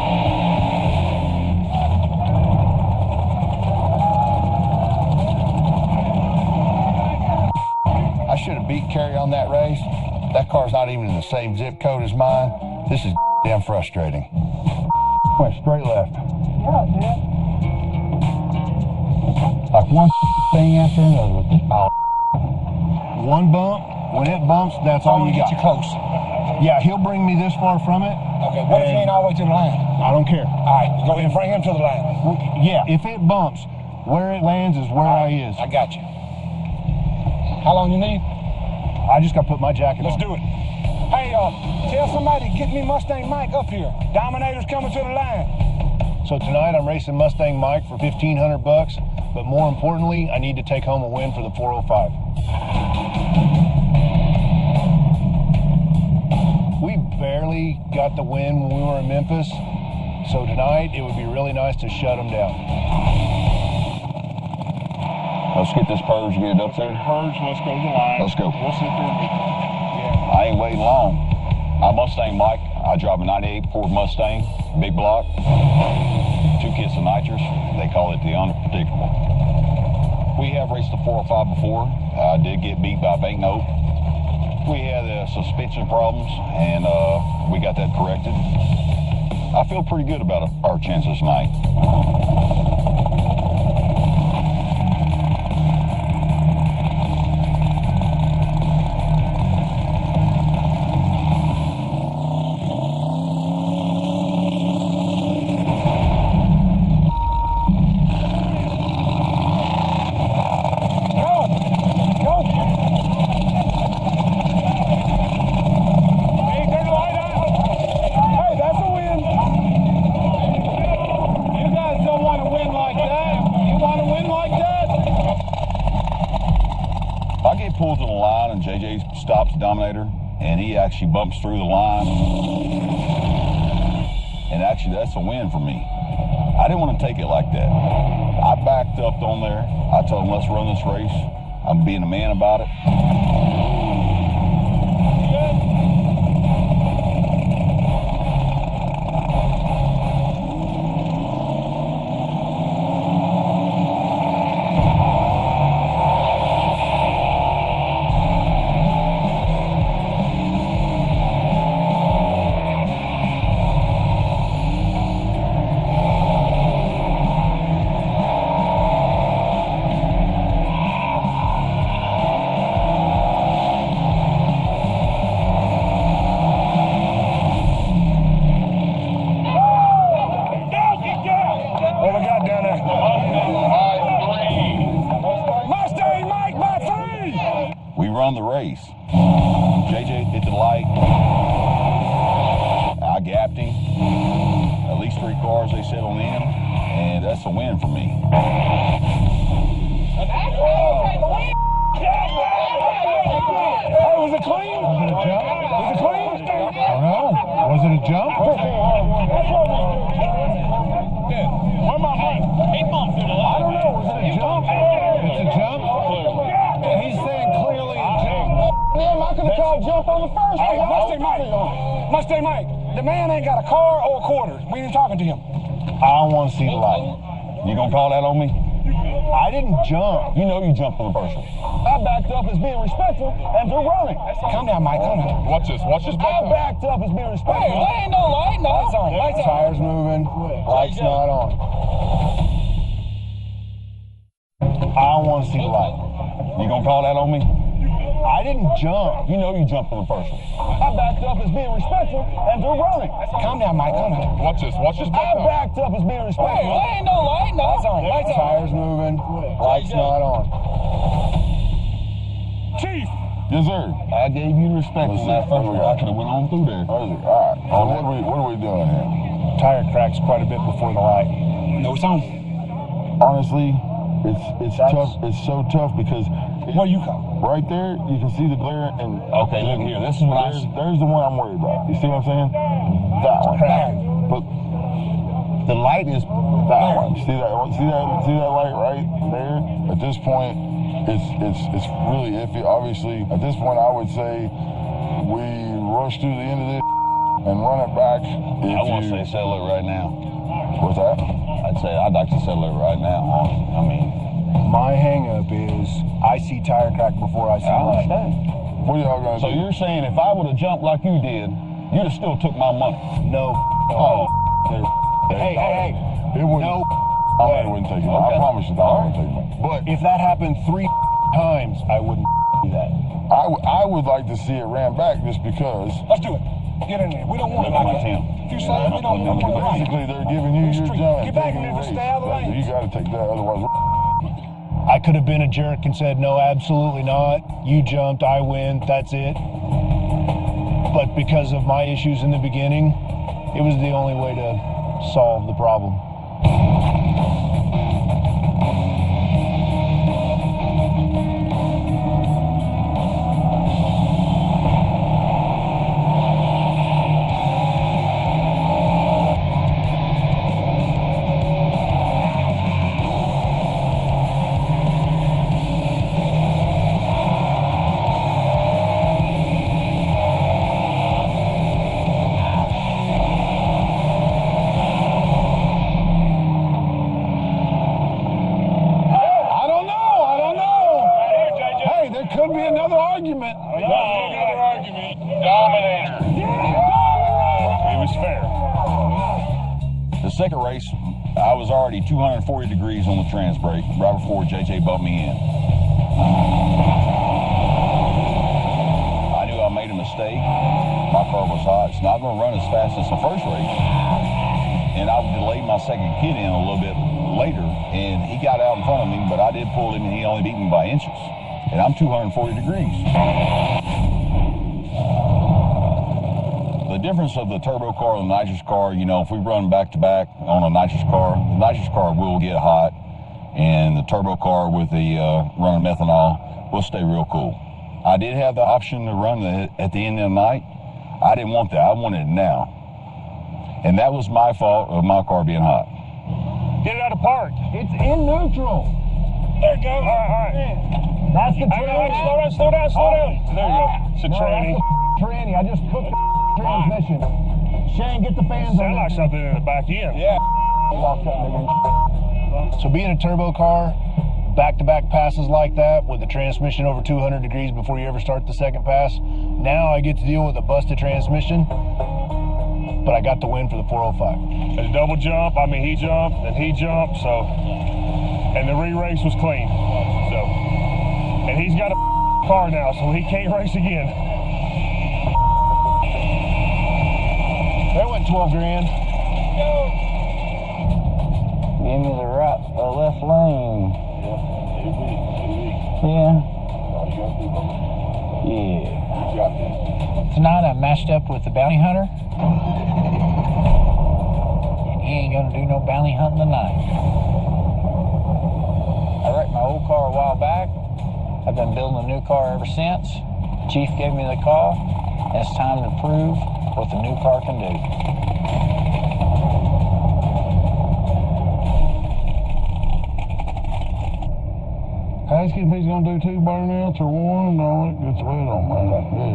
I should have beat Carey on that race. That car's not even in the same zip code as mine. This is damn frustrating. Went straight left. Yeah, dude. Like one thing after another. One bump, when it bumps, that's all you got. Get you close. Yeah, he'll bring me this far from it. Okay, what if he ain't all the way to the line? I don't care. All right, go ahead and bring him to the line. Yeah, if it bumps, where it lands is where I is. I got you. How long you need? I just got to put my jacket Let's on. do it. Hey, tell somebody to get me Mustang Mike up here. Dominator's coming to the line. So tonight I'm racing Mustang Mike for $1,500 bucks, but more importantly, I need to take home a win for the 405. We barely barely got the win when we were in Memphis. So tonight, it would be really nice to shut them down. Let's get this purge, get it up there. Purge, let's go to the line. Let's go. We'll sit there and meet. I ain't waiting long. I'm Mustang Mike. I drive a 98 Ford Mustang, big block, 2 kits of nitrous. They call it the unpredictable. We have raced the 405 before. I did get beat by a banknote. We had suspension problems, and we got that corrected. I feel pretty good about our chances tonight. Pulled to the line and JJ stops Dominator and he actually bumps through the line, and actually that's a win for me. I didn't want to take it like that. I backed up on there. I told him, let's run this race. I'm being a man about it. Run the race. JJ hit the light. I gapped him. At least 3 cars they settled in, and that's a win for me. Oh, was it clean? Was it a jump? Was it clean? I don't know. Was it a jump? Where my man? He bumped through the line. I don't know. Was it a jump? It's a jump? He's saying clearly a jump. Damn, I could have called jump on the first one. Mustang Mike, the man ain't got a car or a quarter. We ain't talking to him. I want to see the light. You gonna call that on me? I didn't jump. You know you jumped on the first one. I backed up as being respectful and they're running. Calm down, Mike. Calm down. Watch this. Watch this. I backed up as being respectful. Hey, there ain't no light. No. Lights on. Lights on. Tires moving. Lights not on. I want to see the light. You gonna call that on me? I didn't jump. You know you jumped on the first one. I backed up as being respectful and they're running. Calm down, Mike. Calm down. Watch this. Watch this. I backed up as being respectful. Hey, there ain't no light. No. Lights on. Lights on. Tires moving. Lights not on. Chief. Yes, sir. I gave you respect on that first one. I could have went on through there. All right. So what are we doing here? Tire cracks quite a bit before the light. No, it's on. Honestly, it's tough. It's so tough because what do you call? Right there, you can see the glare, and okay, look here. This is what there's the one I'm worried about. You see what I'm saying? That one. But the light is that one. See that light right there? At this point, it's really iffy. Obviously, at this point, I would say we rush through the end of this and run it back. I want to say settle it right now. What's that? I'd like to settle it right now. I mean, my hang-up is I see tire crack before I see light. What are y'all gonna do? So you're saying if I would have jumped like you did, you'd have still took my money? No. Oh. Hey. It wouldn't. No. I wouldn't take it. Okay. I promise you that I wouldn't take it. But if that happened 3 times, I wouldn't do that. I would like to see it ran back just because. Let's do it. Get in there. We don't want it like that. If you say it, we don't want it. Basically, they're giving you your jump. Get back in there. Just stay out of the lane. You got to take that, otherwise. I could have been a jerk and said, no, absolutely not. You jumped, I win, that's it. But because of my issues in the beginning, it was the only way to solve the problem. second race, I was already 240 degrees on the trans brake right before JJ bumped me in. I knew I made a mistake. My car was hot. It's not going to run as fast as the first race. And I delayed my second kid in a little bit later, and he got out in front of me, but I did pull him, and he only beat me by inches. And I'm 240 degrees. The difference of the turbo car and the nitrous car, you know, if we run back-to-back on a nitrous car, the nitrous car will get hot, and the turbo car with the running methanol will stay real cool. I did have the option to run at the end of the night. I didn't want that. I wanted it now. And that was my fault of my car being hot. Get it out of park. It's in neutral. There it goes. All right. That's the tranny. Slow down. There you go. It's a tranny. Tranny. I just cooked the transmission. Shane, get the fans on. Sound like something in the back end. Yeah. So being a turbo car, back-to-back passes like that with the transmission over 200 degrees before you ever start the second pass, now I get to deal with a busted transmission, but I got the win for the 405. A double jump. I mean, he jumped, and he jumped, so, and the re-race was clean. So, and he's got a car now, so he can't race again. That went 12 grand. Give me the left lane. Yeah. Tonight I matched up with the bounty hunter. And he ain't gonna do no bounty hunting tonight. I wrecked my old car a while back. I've been building a new car ever since. Chief gave me the call, and it's time to prove what the new car can do. Ask him if he's going to do 2 burnouts or 1. No, it don't matter.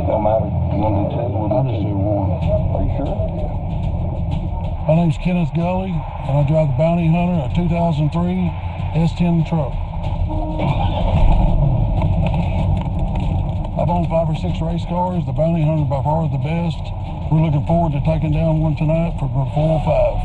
It don't matter. You want to do 2? I'll just do 1. Are you sure? My name's Kenneth Gully, and I drive the Bounty Hunter, a 2003 S10 truck. I've owned 5 or 6 race cars. The Bounty Hunter by far the best. We're looking forward to taking down one tonight for the 405.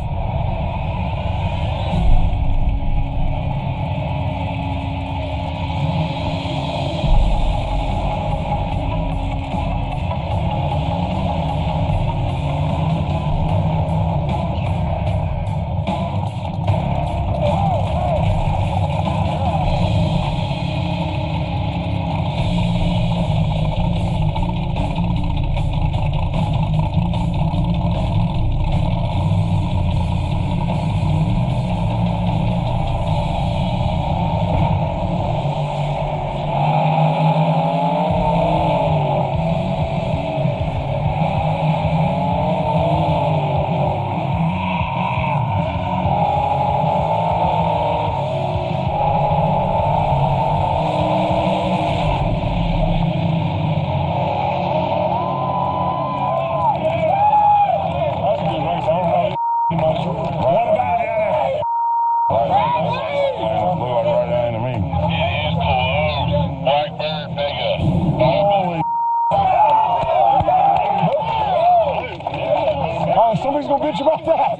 Somebody's gonna bitch about that.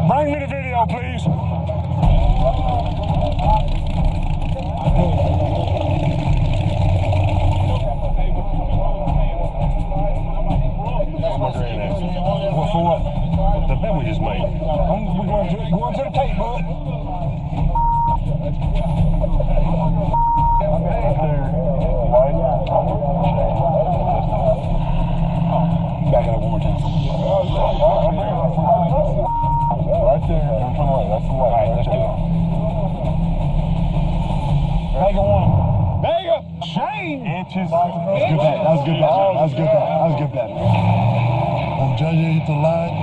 Bring me the video, please. What for what? The bet we just made. We're going to the tape, bud. Back it up one more time. Right there. That's the way. All right, let's do it. Vega 1. Vega! Shane! Inches. That was good bet. When JJ hit the light,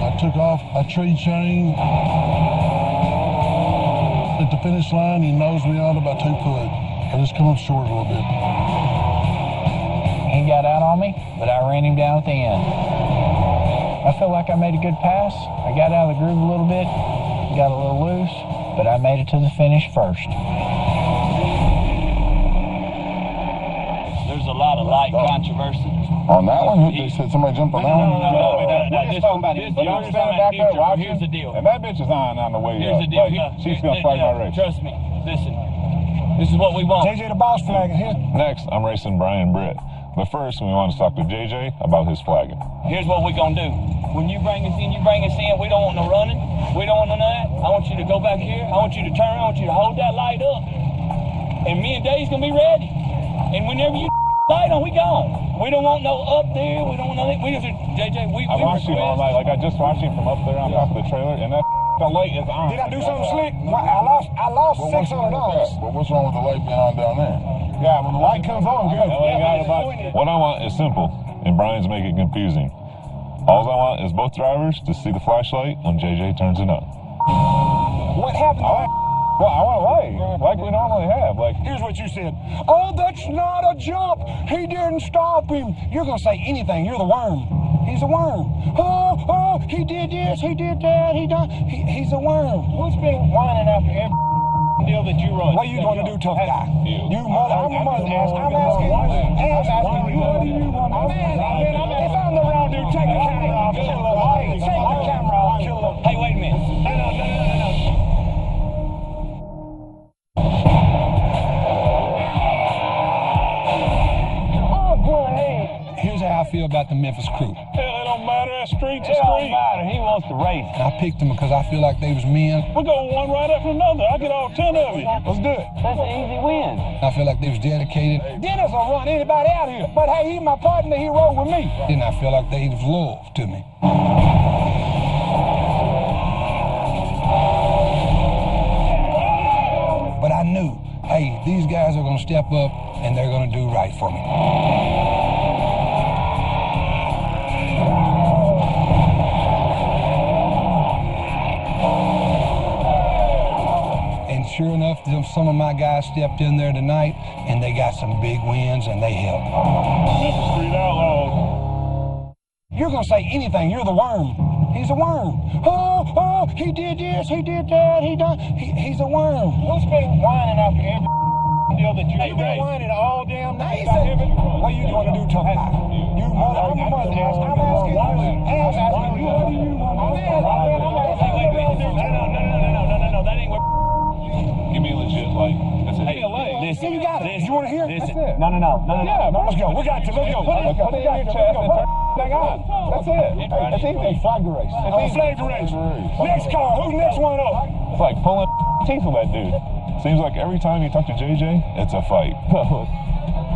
I took off. I treed Shane. At the finish line, he nosed me out about 2 foot. I just come up short a little bit. He got out on me, but I ran him down at the end. I felt like I made a good pass. I got out of the groove a little bit, got a little loose, but I made it to the finish first. There's a lot of light controversy On that one? They said somebody jumped on that one? No, just talking about it. Y'all standing back there watching. Here's the deal. And that bitch is on the way Here's up. the deal. Like, she's going to flag my race. Trust me. Listen. This is what we want. JJ the boss flagging here. Next, I'm racing Brian Britt. But first, we want to talk to JJ about his flagging. Here's what we're going to do. When you bring us in, We don't want no running. We don't want none of that. I want you to go back here. I want you to turn. I want you to hold that light up. And me and Dave's going to be ready. And whenever you light on, we gone. We don't want no up there. We don't want nothing. We just, JJ, I watched you all night. Like, I just watched you from up there on top of the trailer, and that the light is on. Did I do something slick? I lost $600. But what's wrong with the light being on down there? Yeah, when the light comes on, good. What I want is simple, and Brian's making it confusing. All I want is both drivers to see the flashlight when JJ turns it on. What happened? Well, I want to light, like we normally have. Like, here's what you said. Oh, that's not a jump. He didn't stop him. You're going to say anything. You're the worm. He's a worm. Oh, he did this. He did that. He's a worm. Who's been whining after every deal that you run? What are you going to do, tough guy? You mother. I'm asking you. What do you want? If I'm the round dude, take the camera off. Take the camera off. Hey, wait a minute. No. Here's how I feel about the Memphis crew. Hell, it don't matter. That street's a It don't street. matter. He wants to race. I picked them because I feel like they was men. We'll go one right after another. I'll get all 10 of you. Let's do it. That's an easy win. I feel like they was dedicated. Dennis will run anybody out here. But hey, he's my partner. He rode with me. And I feel like they was loyal to me. But I knew, hey, these guys are going to step up and they're going to do right for me. And sure enough, some of my guys stepped in there tonight and they got some big wins and they helped. Memphis Street Outlaws. You're going to say anything. You're the worm. He's a worm. Oh, he did this. He did that. He's a worm. Who's been whining after every deal that you You've been whining all damn night. What are you going to do, tough guy? You mother. I'm asking you. What do you want? No. That ain't what. Give me a legit light. That's it. Hey, listen. You got it. You want to hear? Listen. That's it. No. Yeah, let's go. We got to. Let's go. Put it in your chest and turn the thing on. That's it. It's easy. Flag the race. Flag the race. Next car. Who's next one up? It's like pulling teeth with that dude. Seems like every time you talk to JJ, it's a fight.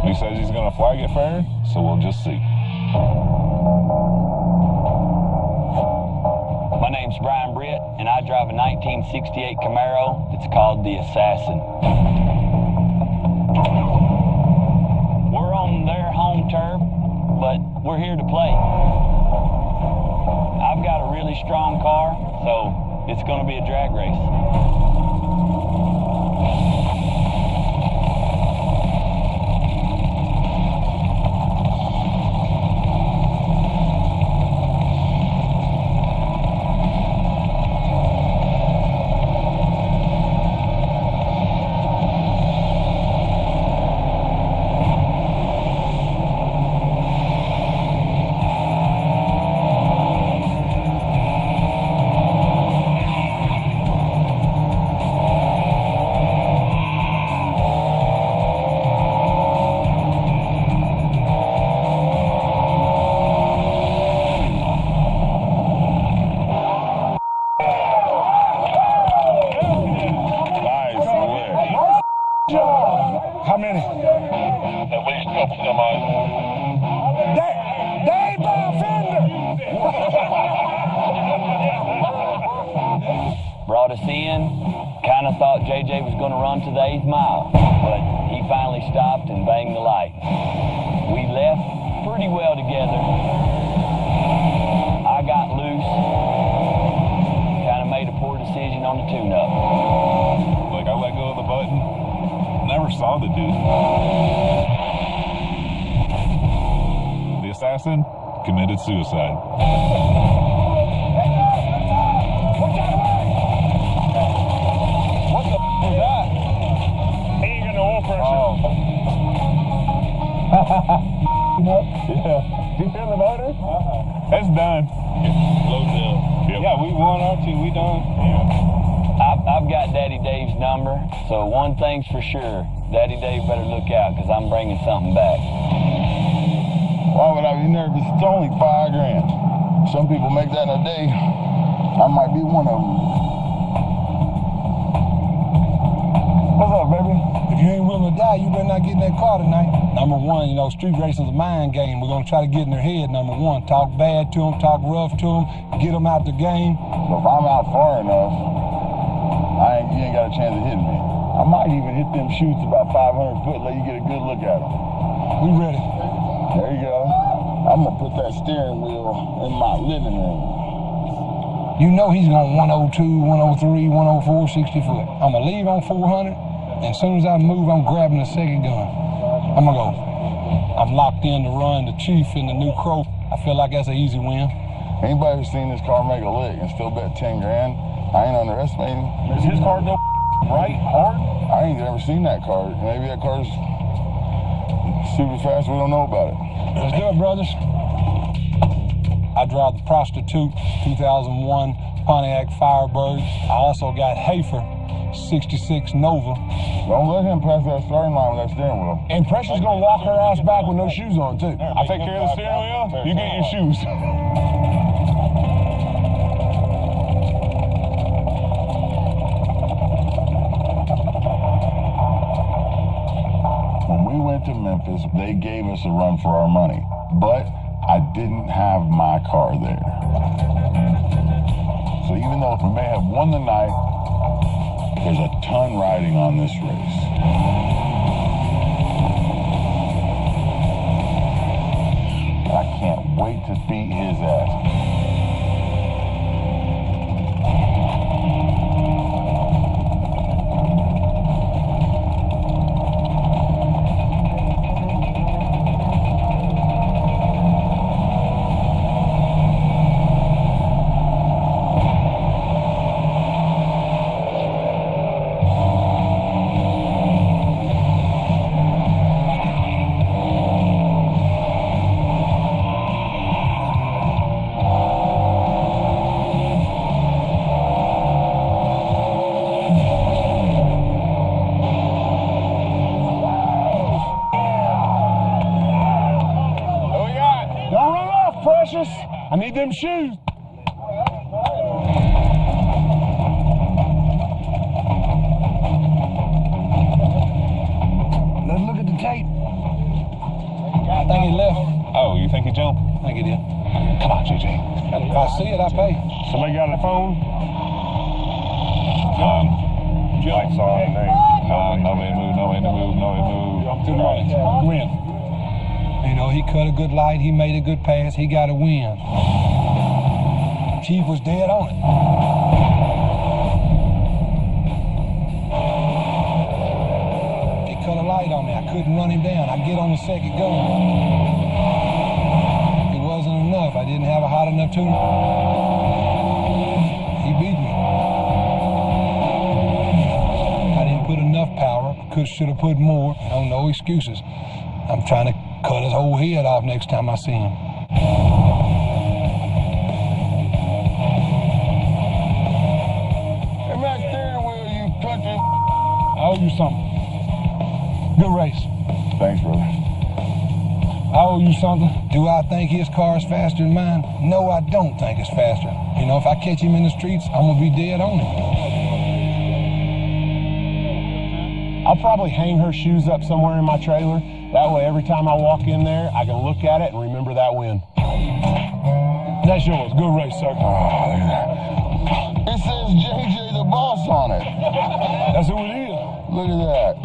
He says he's going to flag it fair, so we'll just see. My name's Brian Britt, and I drive a 1968 Camaro. It's called the Assassin. We're on their home turf, but we're here to play. I've got a really strong car, so it's going to be a drag race. How many? At least a couple semis. Dave Fender! Brought us in, kind of thought JJ was going to run to the 8th mile, but he finally stopped and banged the light. We left pretty well together. I got loose, kind of made a poor decision on the tune-up. Like, I let go of the button, never saw the dude. The assassin committed suicide. What the f was that? He ain't got no oil pressure. Oh. Yeah. Do you feel the motor? That's done. Loads up. Yep. Yeah, we won our two. We done. I've got Daddy Dave's number, so one thing's for sure. Daddy Dave better look out, because I'm bringing something back. Why would I be nervous? It's only $5 grand. Some people make that in a day. I might be one of them. What's up, baby? If you ain't willing to die, you better not get in that car tonight. Number one, you know, street racing's a mind game. We're going to try to get in their head, number one. Talk bad to them, talk rough to them, get them out the game. So if I'm out far enough, you ain't got a chance of hitting me. I might even hit them chutes about 500 foot, let you get a good look at them. We ready. There you go. I'm going to put that steering wheel in my living room. You know he's going 102, 103, 104, 60 foot. I'm going to leave on 400, and as soon as I move, I'm grabbing the second gun. I'm going to go. I'm locked in to run the Chief in the new Crow. I feel like that's an easy win. Anybody who's seen this car make a lick and still bet 10 grand, I ain't underestimating. Does his car go right hard? I ain't ever seen that car. Maybe that car's super fast, we don't know about it. Let's do it, brothers. I drive the Prostitute 2001 Pontiac Firebird. I also got Hafer 66 Nova. Don't let him pass that starting line with that steering wheel. And Precious gonna walk her ass back with no shoes on, too. I take care of the steering wheel, you get your shoes. When we went to Memphis, they gave us a run for our money, but I didn't have my car there. So even though we may have won the night, there's a ton riding on this race. I can't wait to beat his ass. I need them shoes. Let's look at the tape. I think he left. Oh, you think he jumped? I think he did. Come on, JJ. If I see it, I pay. Somebody got a phone? Lights on. Nobody moved. Good running. Win. You know, he cut a good light. He made a good pass. He got a win. Chief was dead on it. He cut a light on me. I couldn't run him down. I get on the second gun. It wasn't enough. I didn't have a hot enough tuner. He beat me. I didn't put enough power. Should have put more. No excuses. I'm trying to cut his whole head off next time I see him. Hey, Max, steering wheel, you country. I owe you something. Good race. Thanks, brother. I owe you something. Do I think his car is faster than mine? No, I don't think it's faster. You know, if I catch him in the streets, I'm going to be dead on him. I'll probably hang her shoes up somewhere in my trailer. That way, every time I walk in there, I can look at it and remember that win. That's yours. Good race, sir. Oh, look at that. It says JJ the Boss on it. That's who it is. Look at that.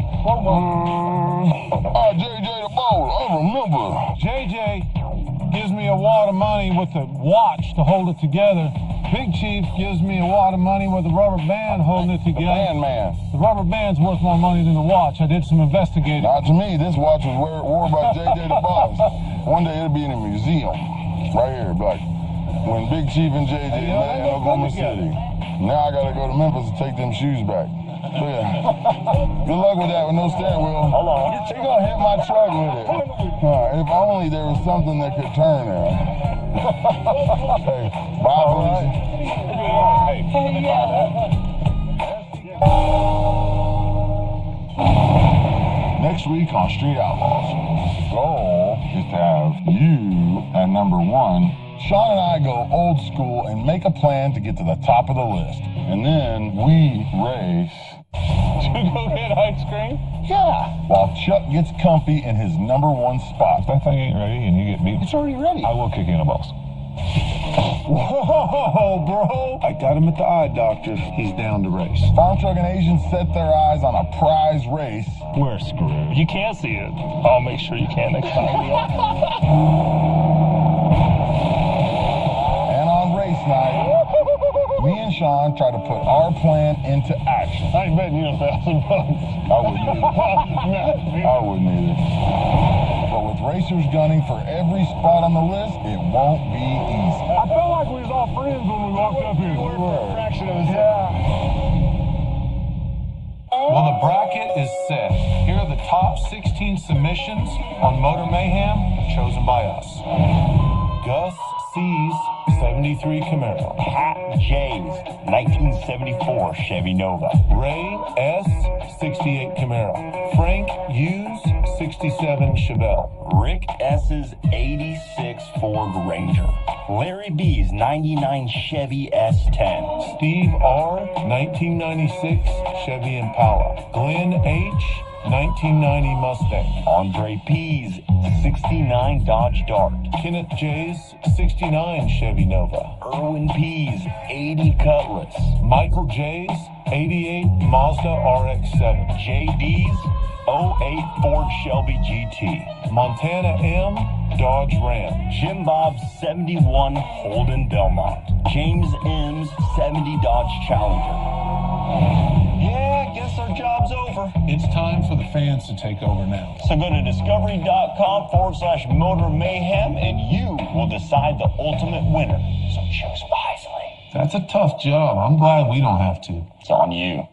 JJ the Boss. I remember. JJ gives me a wad of money with a watch to hold it together. Big Chief gives me a wad of money with a rubber band holding it together. Man. The rubber band's worth more money than the watch. I did some investigating. Not to me. This watch was worn by JJ the Boss. One day it'll be in a museum. Right here. Like when Big Chief and JJ met in Oklahoma City. Now I gotta go to Memphis to take them shoes back. Good luck with that with no steering wheel. Hold on. You're gonna hit my truck with it. If only there was something that could turn there. Hey, bye, Felicia. Next week on Street Outlaws, the goal is to have you at number one. Sean and I go old school and make a plan to get to the top of the list. And then we race. To go get ice cream? Yeah. While Chuck gets comfy in his number one spot. If that thing ain't ready and you get beat, It's already ready. I will kick you in the balls. Whoa, bro. I got him at the eye doctor. He's down to race. Farm Truck and Asians set their eyes on a prize race. We're screwed. You can't see it. I'll make sure you can next time. And on race night, me and Sean try to put our plan into action. I ain't betting you $1,000. I wouldn't either. I wouldn't either. But with racers gunning for every spot on the list, it won't be easy. I felt like we was all friends when we walked up here. We were. A fraction of a second. Well, the bracket is set. Here are the top 16 submissions on Motor Mayhem, chosen by us. Gus C's 73 Camaro. Pat J's 1974 Chevy Nova. Ray S 68 Camaro. Frank U's 67 Chevelle. Rick S's 86 Ford Ranger. Larry B's 99 Chevy S10. Steve R 1996 Chevy Impala. Glenn H 1990 Mustang. Andre P's 69 Dodge Dart. Kenneth J's 69 Chevy Nova. Erwin P's 80 Cutlass. Michael J's 88 Mazda RX-7. JD's 08 Ford Shelby GT. Montana M Dodge Ram. Jim Bob's 71 Holden Belmont. James M's 70 Dodge Challenger. Yeah, I guess our job's over. It's time for the fans to take over now. So go to discovery.com/Motor Mayhem and you will decide the ultimate winner. So choose wisely. That's a tough job. I'm glad we don't have to. It's on you.